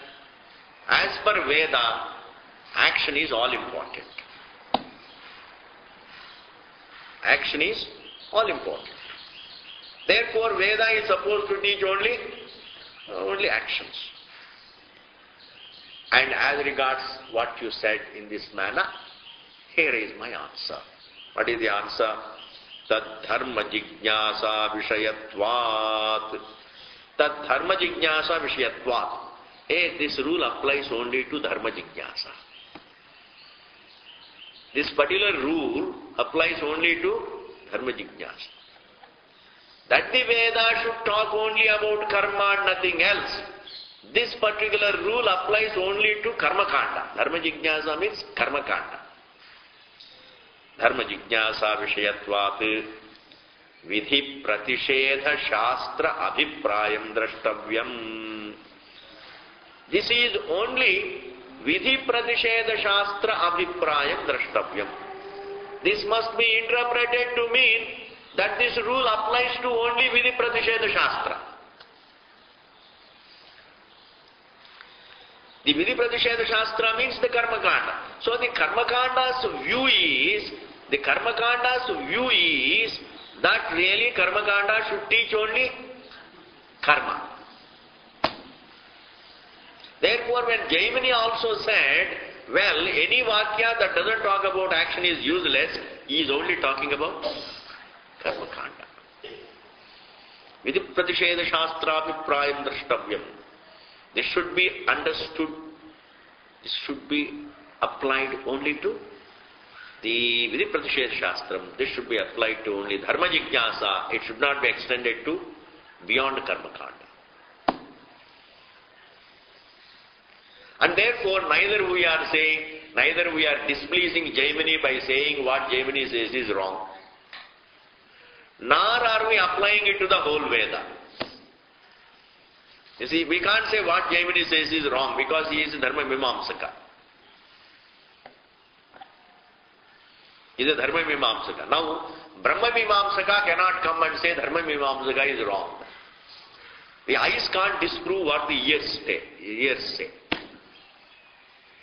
as per Veda, action is all important. Action is all important. Therefore, Veda is supposed to teach only actions. And as regards what you said in this manner, here is my answer. What is the answer? Tad dharma jignasa vishayatvat. Tad dharma jignasa vishayatvat. This rule applies only to dharma jignasa. This particular rule applies only to dharma jignasa. That the Veda should talk only about karma and nothing else. This particular rule applies only to karma kanda. Dharma jignasa means karma kanda. Dharma jignasa vishayatvat. Vidhi pratishedha shastra abhiprayam drashtavyam. This is only Vidhi pratishedha shastra abhiprayam drashtavyam. This must be interpreted to mean that this rule applies to only Vidhi pratishedha shastra. The Vidhi pratishedha shastra means the karma kanda. So the karma kanda's view is that really karma kanda should teach only karma. Therefore, when Jaimini also said, well, any vakya that doesn't talk about action is useless, he is only talking about karma kanda. Vidhi pratishedha shastra abhiprayam drashtavyam. This should be understood, this should be applied only to the Vidhi pratishedha shastram. This should be applied to only dharma jigyasa. It should not be extended to beyond karma kanda. And therefore, neither we are displeasing Jaimini by saying what Jaimini says is wrong, nor are we applying it to the whole Veda. You see, we can't say what Jaimini says is wrong because he is a Dharma Mimamsaka. He is a Dharma Mimamsaka. Now, Brahma Mimamsaka cannot come and say Dharma Mimamsaka is wrong. The eyes can't disprove what the ears say.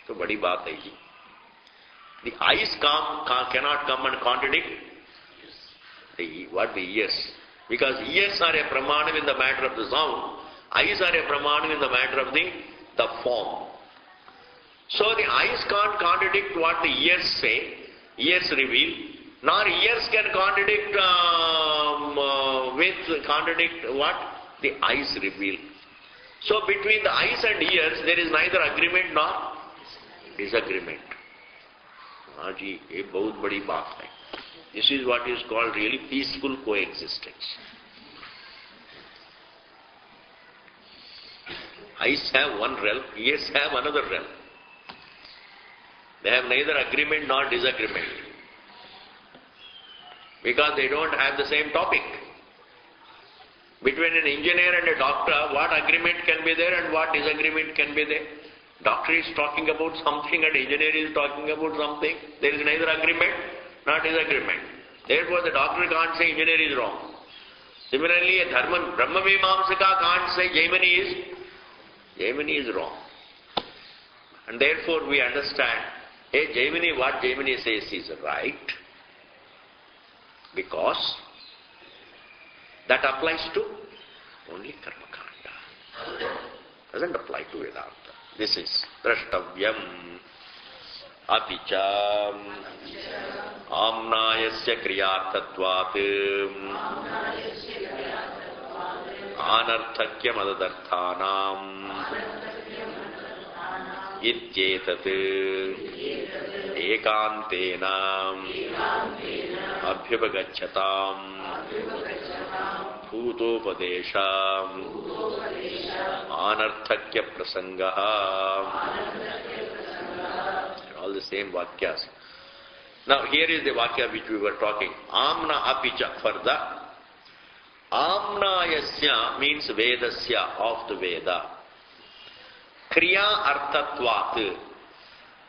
So, badi baat hai ji. The eyes cannot come and contradict what the ears. Because ears are a pramanam in the matter of the sound. Eyes are a pramanam in the matter of the form. So the eyes can't contradict what the ears say, ears reveal, nor ears can contradict what the eyes reveal. So between the eyes and ears there is neither agreement nor disagreement. हाँ जी, ये बहुत बड़ी बात है. This is what is called really peaceful coexistence. Eyes have one realm, ears have another realm. They have neither agreement nor disagreement. Because they don't have the same topic. Between an engineer and a doctor, what agreement can be there and what disagreement can be there? Doctor is talking about something and engineer is talking about something. There is neither agreement nor disagreement. Therefore, the doctor can't say engineer is wrong. Similarly, a Brahma Mimamsaka can't say Jaimini is wrong. And therefore, we understand, what Jaimini says is right, because that applies to only Karma Kanda. Doesn't apply to Vedanta. This is Drashtavyam Apicha Amnayasya Kriyartatvat Anarthakyam Adadarthanam Ityetat Ekantena Abhyabhagachatam Bhutopadesham Anarthakya Prasangaha. All the same vakyas. Now here is the vakya which we were talking. Amna apicha, for the Amnayasya means Vedasya, of the Veda. Kriya arthatvat.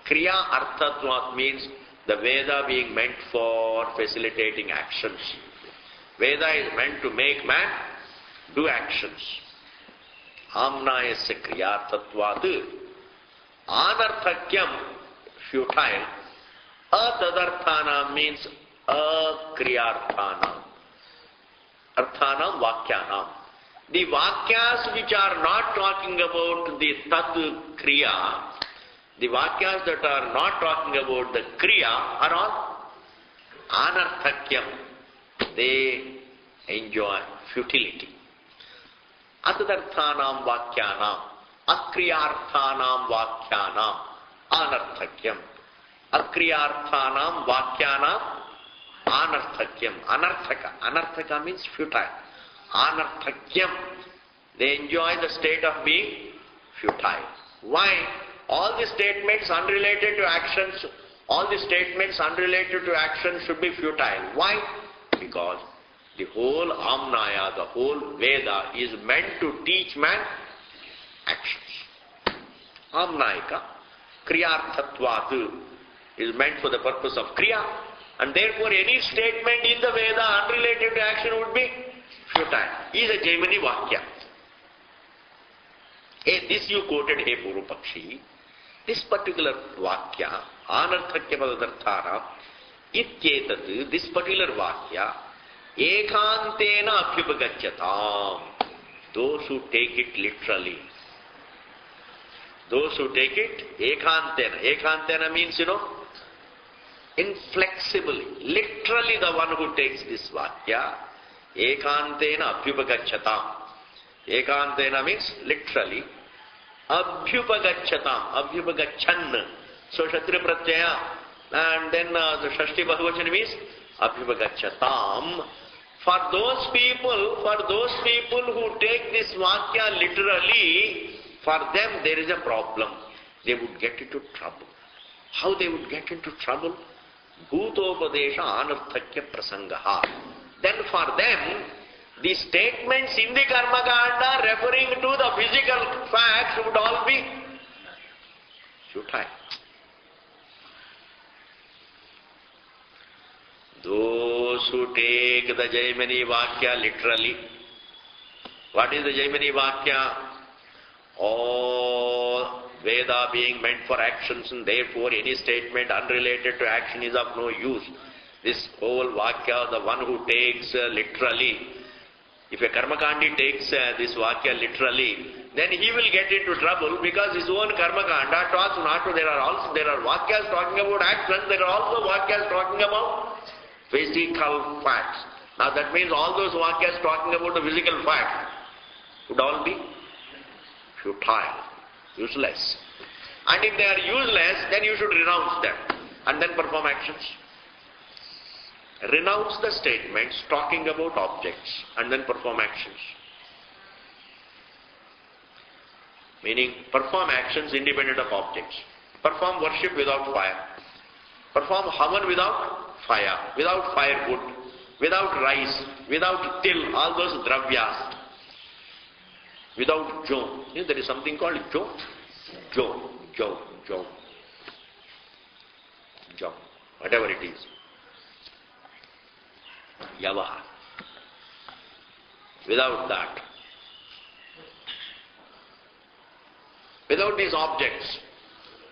Kriya arthatvat means the Veda being meant for facilitating actions. Veda is meant to make man do actions. Amnayasya kriyartatvat. Anarthakyam, futile. Atadarthana means akriyarthanam. Arthanam vakyanam. The vakyas which are not talking about the tat kriya, the vakyas that are not talking about the kriya are all anarthakyam. They enjoy futility. Atadarthanam vakyanam, akriyarthanam vakyanam, anarthakyam. Akriyarthanam vakyanam, anarthakyam. Anarthaka means futile. Anarthakyam. They enjoy the state of being futile. Why? All the statements unrelated to actions should be futile. Why? Because The whole Amnaya, the whole Veda is meant to teach man actions. Amnayika, Kriyarthatvat is meant for the purpose of Kriya, and therefore any statement in the Veda unrelated to action would be futile. Is a Jaimini Vakya. This you quoted, He Purupakshi. This particular Vakya, Anarthakya Padadarthana, Ityetat, this particular Vakya, Ekantena Abhyupagacchatam. Those who take it literally. Those who take it Ekantena. Ekantena means, inflexibly. Literally the one who takes this Vakya, Ekantena Abhyupagacchatam. Ekantena means literally. Abhyupagacchatam. Abhyupagachan. So Shatri Pratyaya. And then the Shashti Bahuvachana means Abhyupagacchatam. For those people who take this Vakya literally, for them there is a problem. They would get into trouble. How they would get into trouble? Bhutopadesha anarthakya prasangaha. Then for them, the statements in the Karmakanda referring to the physical facts would all be futile. Those who take the Jaimini Vakya literally. What is the Jaimini Vakya? All Veda being meant for actions, and therefore any statement unrelated to action is of no use. This whole Vakya, the one who takes literally, if a Karmakandi takes this Vakya literally, then he will get into trouble because his own Karmakanda talks not to, there are Vakyas talking about actions, there are also Vakyas talking about physical facts. Now that means all those Vakyas talking about the physical facts would all be futile, useless. And if they are useless, then you should renounce them and then perform actions. Renounce the statements talking about objects and then perform actions. Meaning, perform actions independent of objects. Perform worship without fire. Perform havan without fire, without firewood, without rice, without till, all those dravyas. Without jo. There is something called jo. Jo. Whatever it is. Yavaha. Without that. Without these objects.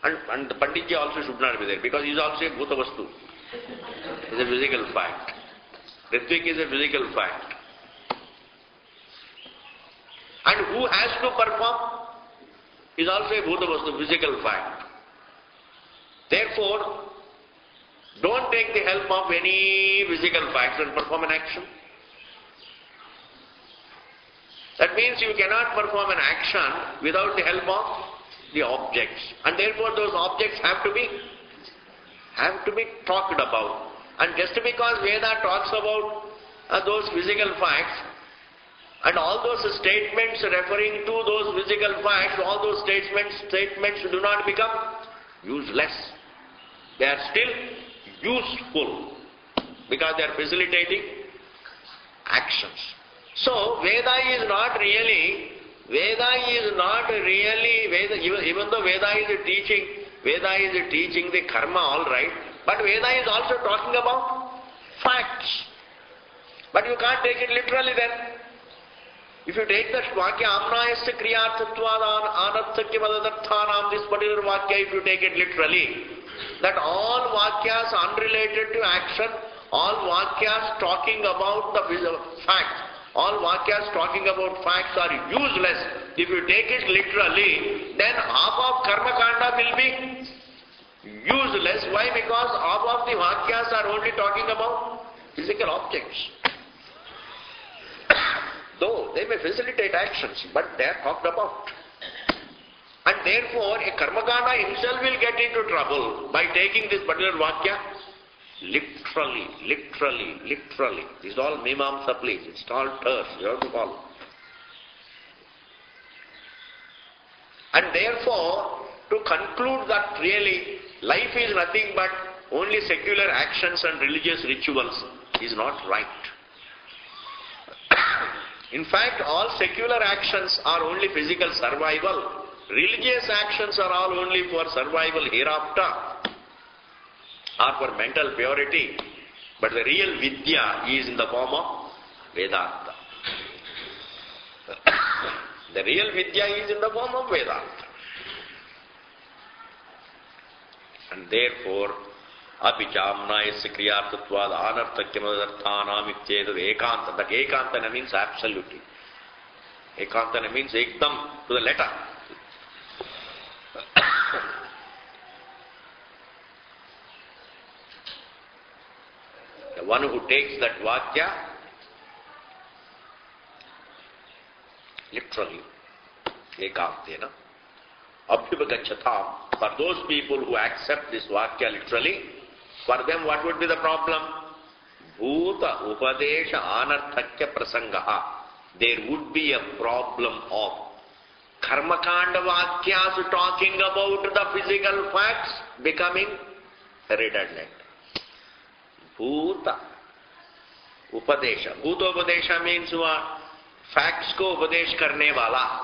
And the Panditji also should not be there because he is also a Bhuta Vastu. It is a physical fact. Ritvik is a physical fact. And who has to perform is also a Bhuta Vastu, physical fact. Therefore, don't take the help of any physical facts and perform an action. That means you cannot perform an action without the help of the objects. And therefore those objects have to be talked about. And just because Veda talks about those physical facts, and all those statements referring to those physical facts, all those statements do not become useless. They are still useful because they are facilitating actions. So Veda is not really, even though Veda is teaching the karma, all right, but Veda is also talking about facts. But you can't take it literally then. If you take the Vakya Amnayasya Kriyarthatvad Anarthakya Padadarthanam, this particular Vakya, if you take it literally, that all Vakyas unrelated to action, all Vakyas talking about the facts, all Vakyas talking about facts are useless. If you take it literally, then half of Karma Kanda will be useless. Why? Because half of the Vakyas are only talking about physical objects. Though they may facilitate actions, but they are talked about. And therefore, a Karmakanda himself will get into trouble by taking this particular Vakya literally. This is all Mimamsa, please. It's all terse. You have to follow. And therefore, to conclude that really life is nothing but only secular actions and religious rituals is not right. In fact, all secular actions are only physical survival. Religious actions are all only for survival hereafter, or for mental purity. But the real Vidya is in the form of Vedanta. The real Vidya is in the form of Vedanta. And therefore, Apichamnayasya kriyartatvad anarthakyamadarthanam ityetad ekanta. That ekantana means absolutely. Ekantana means ekdam to the letter. The one who takes that Vakya literally, ekantena, abhyavagachatam. For those people who accept this Vakya literally, for them what would be the problem? Bhuta upadesha anarthakya prasangaha. There would be a problem of karmakanda Vakyas talking about the physical facts becoming redundant. Bhuta upadesha. Bhuta upadesha means what? Facts ko upadesh karne wala.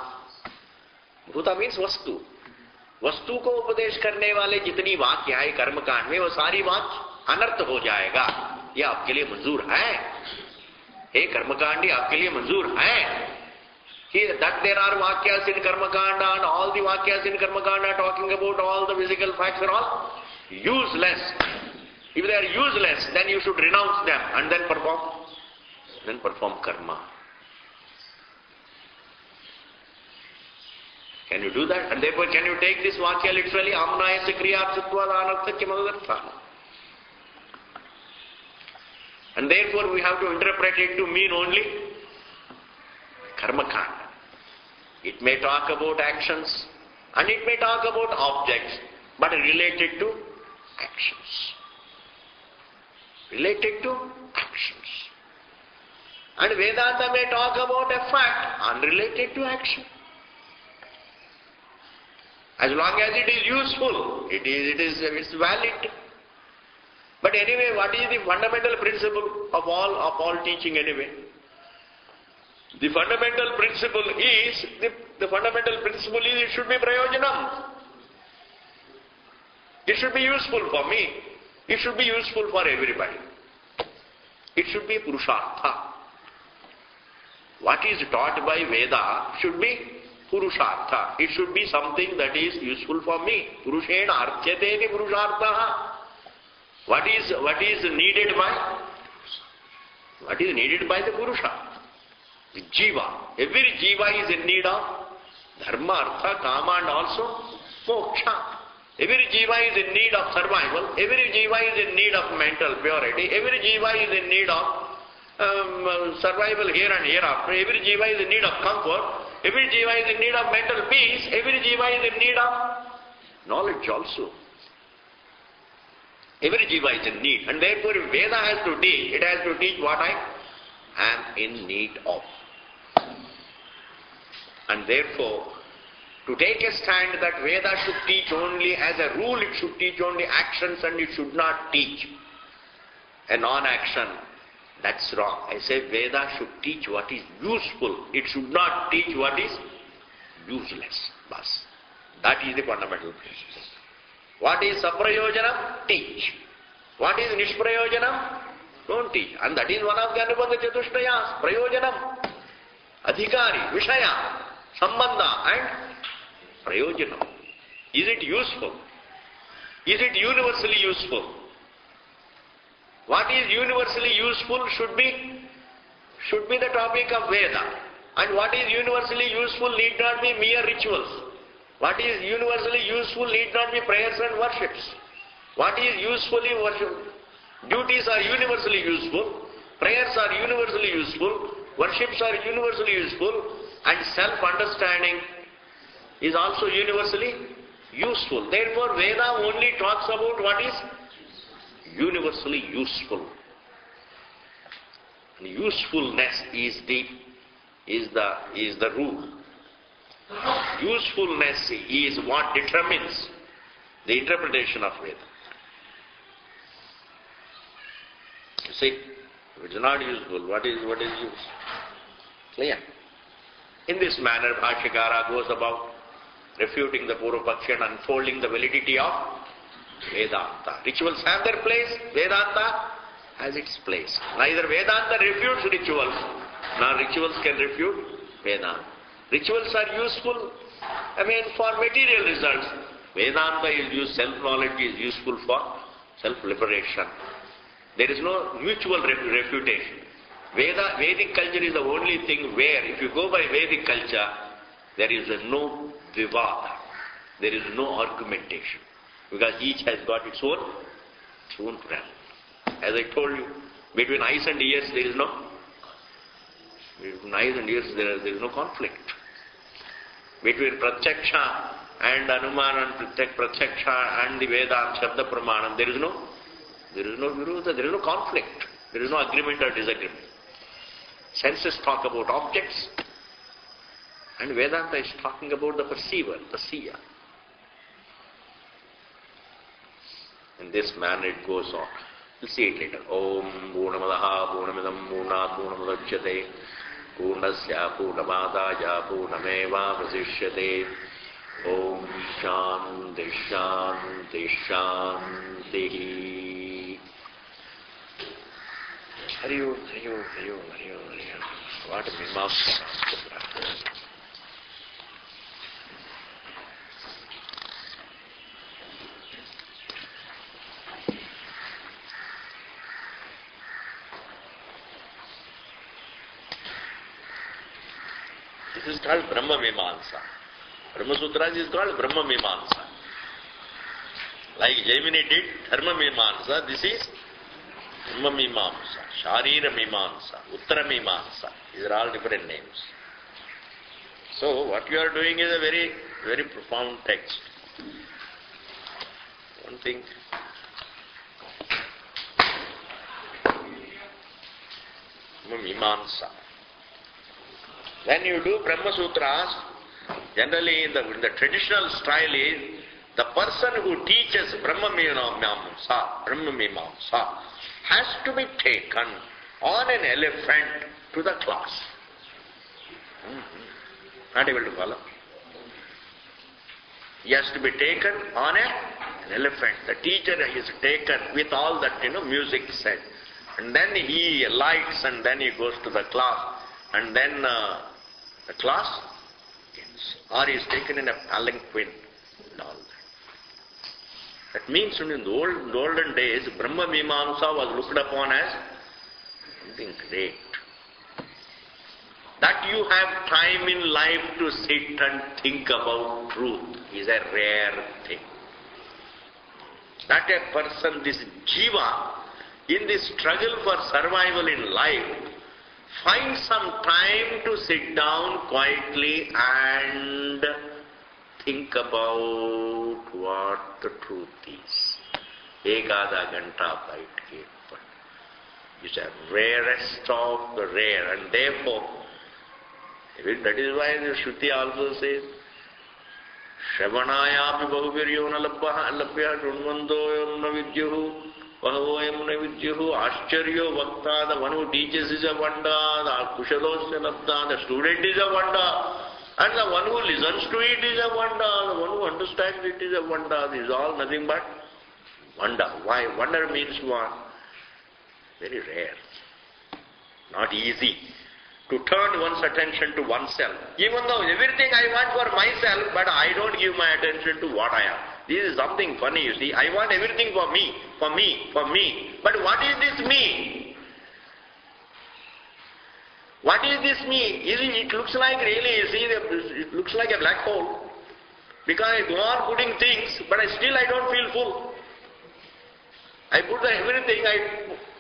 Bhuta means vastu. वस्तु को उपदेश करने वाले जितनी वाक्य है कर्मकांड में वो सारी वाक्य अनर्थ हो जाएगा. ये आपके लिए मंजूर है? हे कर्मकांडी, आपके लिए मंजूर है कि that there are vakyas in karmakanda and all the vakyas in karmakanda are talking about all the physical facts are all useless. If they are useless, then you should renounce them and then perform karma. Can you do that? And therefore, can you take this Vakya literally? Amnayasya kriyartatvad anarthakyamadarthanam. And therefore, we have to interpret it to mean only karmakanda. It may talk about actions and it may talk about objects, but related to actions. Related to actions. And Vedanta may talk about a fact unrelated to action. As long as it is useful, it's valid. But anyway, what is the fundamental principle of all teaching anyway? The fundamental principle is it should be prayojanam. It should be useful for me. It should be useful for everybody. It should be purushartha. What is taught by Veda should be purushartha. It should be something that is useful for me. Purushena arthyateni purushartha. What is needed by? What is needed by the Purusha? The Jiva. Every Jiva is in need of Dharma, Artha, Kama and also Moksha. Every Jiva is in need of survival. Every Jiva is in need of mental purity. Every Jiva is in need of survival here and hereafter. Every Jiva is in need of comfort. Every Jiva is in need of mental peace. Every Jiva is in need of knowledge also. Every Jiva is in need. And therefore, if Veda has to teach, it has to teach what I am in need of. And therefore, to take a stand that Veda should teach only, as a rule, it should teach only actions and it should not teach a non-action, that's wrong. I say Veda should teach what is useful. It should not teach what is useless. Bas. That is the fundamental principle. What is saprayojanam? Teach. What is nishprayojanam? Don't teach. And that is one of the Anubandha Chatushtayas. Prayojanam, Adhikari, Vishaya, Sambandha and Prayojanam. Is it useful? Is it universally useful? What is universally useful should be the topic of Veda. And what is universally useful need not be mere rituals. What is universally useful need not be prayers and worships. What is usefully worship? Duties are universally useful. Prayers are universally useful. Worships are universally useful. And self-understanding is also universally useful. Therefore, Veda only talks about what is universally useful. And usefulness is the rule. Usefulness is what determines the interpretation of Veda. You see, if it is not useful, what is use? Clear? In this manner, Bhashyakara goes about refuting the Purva-Paksha and unfolding the validity of Vedanta. Rituals have their place, Vedanta has its place. Neither Vedanta refutes rituals, nor rituals can refute Vedanta. Rituals are useful, for material results. Vedanta is used, self-knowledge is useful for self-liberation. There is no mutual refutation. Vedic culture is the only thing where, if you go by Vedic culture, there is no vivada, there is no argumentation, because each has got its own realm. As I told you, between eyes and ears there is no conflict. Between Pratyaksha and Anumana and Pratyaksha and the Veda, Shabda Pramanam, there is no virodha, there is no conflict, there is no agreement or disagreement. Senses talk about objects, and Vedanta is talking about the perceiver, the seer. In this manner it goes on. We'll see it later. Om Purnamadaha Purnamidam Purnat Purnamudachyate Purnasya Purnamadaya Purnameva Vasishyate Om Shanti Shanti Shanti. Hari Om, Hari Om, Hari Om, Hari Om, Hari Om. What a mimamsa. This is called Brahma Mimamsa. Brahma Sutras is called Brahma Mimamsa. Like Jaimini did Dharma Mimamsa, this is Brahma Mimamsa, Sharira Mimamsa, Uttara Mimamsa. These are all different names. So what you are doing is a very, very profound text. One thing. Brahma Mimamsa. When you do Brahma Sutras, generally in the traditional style is, the person who teaches Brahma Mimamsa has to be taken on an elephant to the class. Not able to follow. He has to be taken on an elephant. The teacher is taken with all that music said. And then he alights and then he goes to the class. And then the class ends. Or he is taken in a palanquin and all that. That means in the olden days, Brahma Mimamsa was looked upon as something great. That you have time in life to sit and think about truth is a rare thing. That a person, this jiva, in this struggle for survival in life, finds some time to sit down quietly and think about what the truth is. Ekada Ganta Bait Gate. It's a rarest of the rare, and therefore, that is why the Shruti also says, Shravanayapi Bahubiryo Labhya Runvandoyam Navidyuhu Bahavoyam Navidyuhu Ascharyo Vakta. The one who teaches is a Vanda, the Kushalosya Labda, the student is a Vanda, and the one who listens to it is a Vanda, the one who understands it is a Vanda. This is all nothing but Vanda. Why? Wonder means what? Very rare. Not easy to turn one's attention to oneself. Even though everything I want for myself, but I don't give my attention to what I am. This is something funny, you see. I want everything for me, for me, for me. But what is this me? What is this me? It looks like really, you see, it looks like a black hole. Because I go on putting things, but still I don't feel full. I put everything,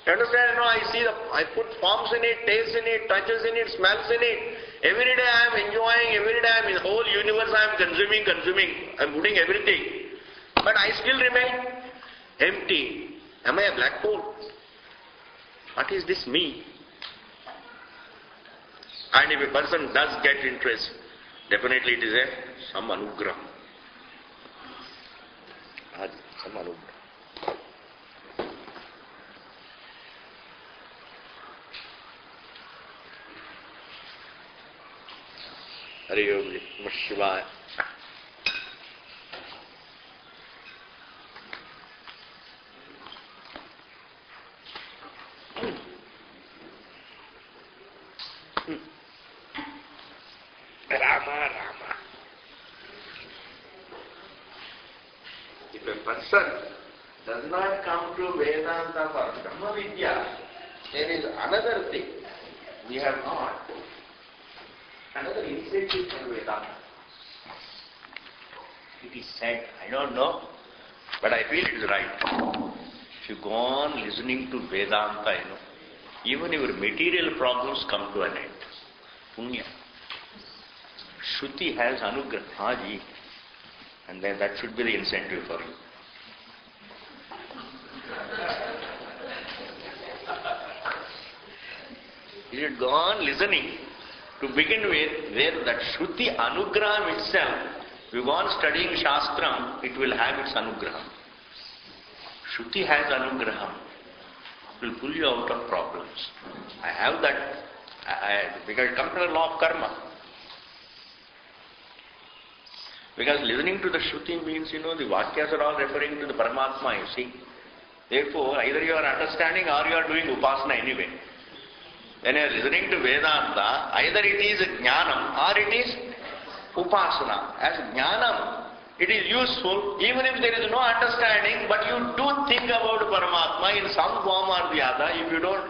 understand? No, I put forms in it, tastes in it, touches in it, smells in it. Every day I am enjoying, every day I am in the whole universe I am consuming. I am putting everything. But I still remain empty. Am I a black hole? What is this me? And if a person does get interest, definitely it is some anugrah. Some anugrah. Hari Om Namah Shivaya. Rama, Rama. If a person does not come to Vedanta for Brahma Vidya, there is another thing. We have not another incentive for Vedanta. It is said, I don't know, but I feel it is right. If you go on listening to Vedanta, even your material problems come to an end. Punya. Shruti has anugrah, Haji, and then that should be the incentive for you. You should go on listening to begin with, where that Shruti anugraham itself, if you go on studying Shastram, it will have its anugraham. Shruti has anugraham. It will pull you out of problems. I have that, because it comes to the law of karma. Because listening to the Shruti means, the Vakyas are all referring to the Paramatma, you see. Therefore, either you are understanding or you are doing Upasana anyway. When you are listening to Vedanta, either it is Jnanam or it is Upasana. As Jnanam, it is useful, even if there is no understanding, but you do think about Paramatma in some form or the other. If you don't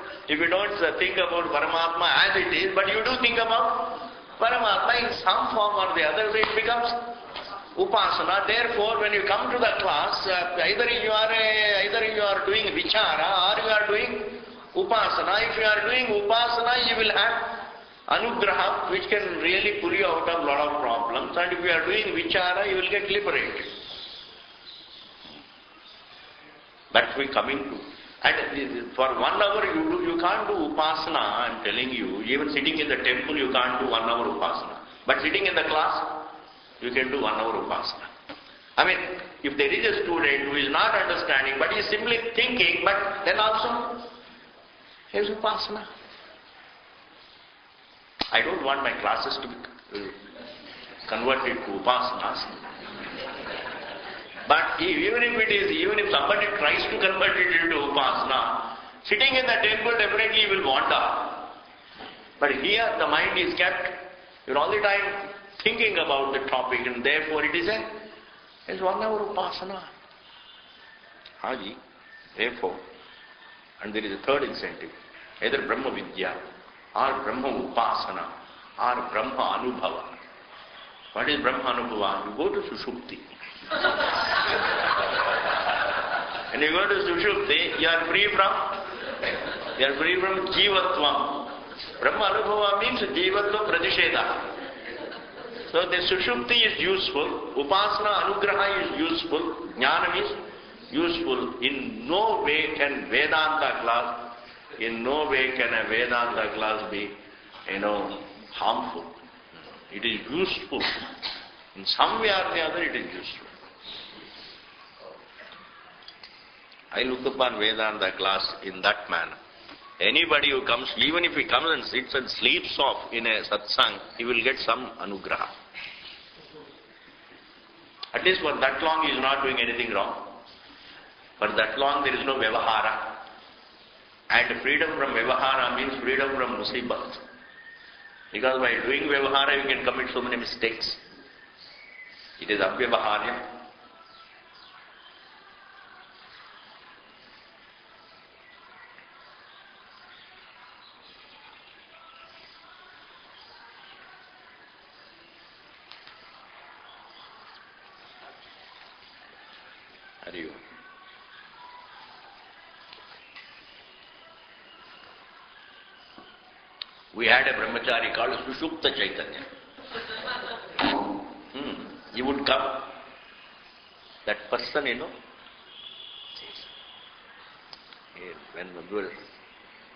think about Paramatma as it is, but you do think about Paramatma in some form or the other, it becomes Upasana. Therefore, when you come to the class, either you are doing Vichara or you are doing Upasana. If you are doing Upasana, you will have Anugraha, which can really pull you out of a lot of problems. And if you are doing Vichara, you will get liberated. That we coming to. And for 1 hour you can't do Upasana, I am telling you. Even sitting in the temple, you can't do 1 hour Upasana. But sitting in the class, you can do 1 hour Upasana. I mean, if there is a student who is not understanding, but he is simply thinking, but then also, he is Upasana. I don't want my classes to be converted to Upasanas. But even if somebody tries to convert it into Upasana, sitting in the temple definitely will wander. But here the mind is kept, you are all the time thinking about the topic, and therefore it is 1 hour Upasana. Haji, therefore, and there is a third incentive, either Brahma Vidya, or Brahma Upasana, or Brahma Anubhava. What is Brahma Anubhava? You go to Sushupti. When you go to Sushupti, you are free from Jivatvam. Brahma Anubhava means Jivatva Pradisheda. So the Sushupti is useful, Upasana Anugraha is useful, Jnanam is useful. In no way can Vedanta class be, harmful. It is useful. In some way or the other, it is useful. I look upon Vedanta class in that manner. Anybody who comes, even if he comes and sits and sleeps off in a satsang, he will get some anugraha. At least for that long he is not doing anything wrong. For that long there is no vyavahara. And freedom from vyavahara means freedom from musibat. Because by doing vyavahara you can commit so many mistakes. It is avyavaharya. Hari Om. We had a brahmachari called Sushupta Chaitanya. He would come. That person,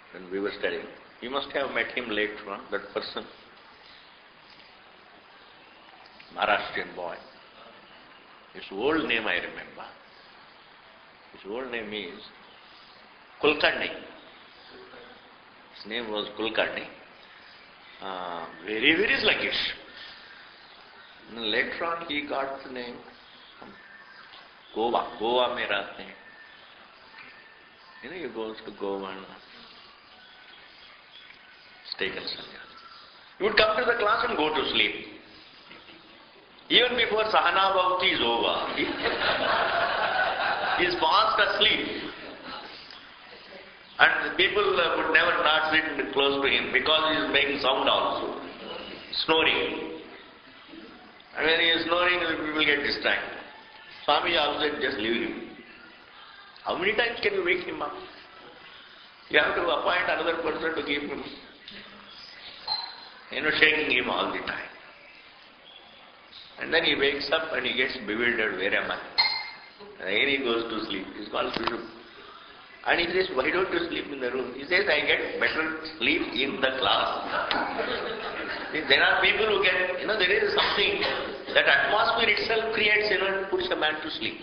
when we were studying, you must have met him later on, that person. Maharashtrian boy. His old name I remember. His old name is Kulkarni. His name was Kulkarni. Very, very sluggish. And later on he got the name Goa. Goa mein रहते हैं. He goes to Goa and he's taken sannyas. He would come to the class and go to sleep. Even before Sahana Bhavati is over, he is fast asleep. And the people would never not sit close to him because he is making sound also. Snoring. And when he is snoring, people get distracted. Swami also said, just leave him. How many times can you wake him up? You have to appoint another person to keep him, shaking him all the time. And then he wakes up and he gets bewildered, where am I? And again he goes to sleep. He's called Sushupta. And he says, why don't you sleep in the room? He says, I get better sleep in the class. There are people who get, there is something, that atmosphere itself creates, puts a man to sleep.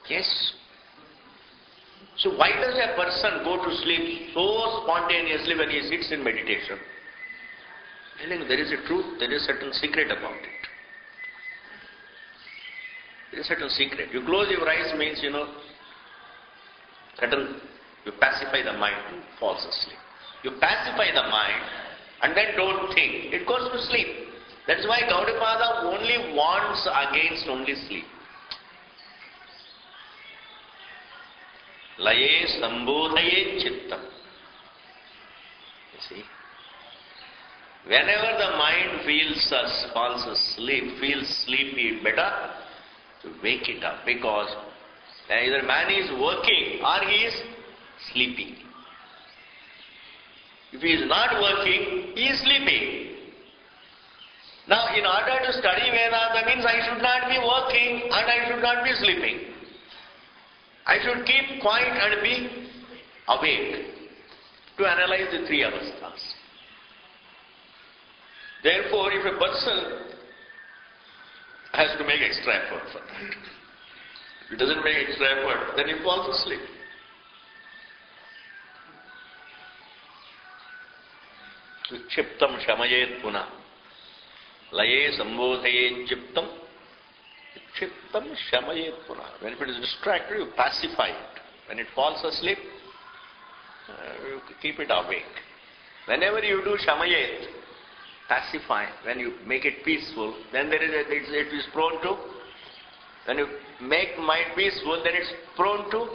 Yes. So why does a person go to sleep so spontaneously when he sits in meditation? There is a truth, there is a certain secret about it. There is a certain secret. You close your eyes means, certain, you pacify the mind, it falls asleep. You pacify the mind and then don't think, it goes to sleep. That's why Gaudapada only warns against only sleep. Laye sambodhaye chittam. You see? Whenever the mind falls asleep, feels sleepy, better to wake it up, because either man is working or he is sleeping. If he is not working, he is sleeping. Now, in order to study Vedanta means I should not be working and I should not be sleeping. I should keep quiet and be awake to analyze the three avasthas. Therefore, if a person has to make extra effort for that, if he doesn't make extra effort, then he falls asleep. Chiptam shamayet puna. Laye sambodhayet chiptam. Chiptam shamayet puna. When it is distracted, you pacify it. When it falls asleep, you keep it awake. Whenever you do shamayet, pacify, when you make it peaceful, then it is prone to, when you make mind peaceful, then it's prone to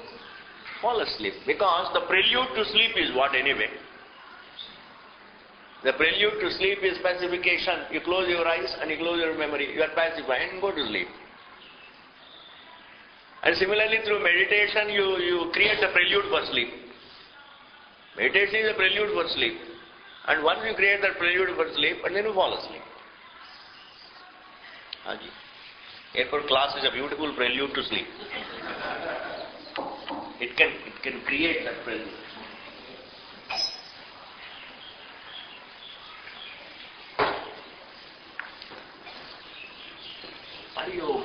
fall asleep. Because the prelude to sleep is what anyway? The prelude to sleep is pacification. You close your eyes and you close your memory. You are pacified and go to sleep. And similarly through meditation, you create the prelude for sleep. Meditation is a prelude for sleep. And once you create that prelude for sleep, and then you fall asleep. Haji. Therefore, class is a beautiful prelude to sleep. It can create that prelude. Hariyo.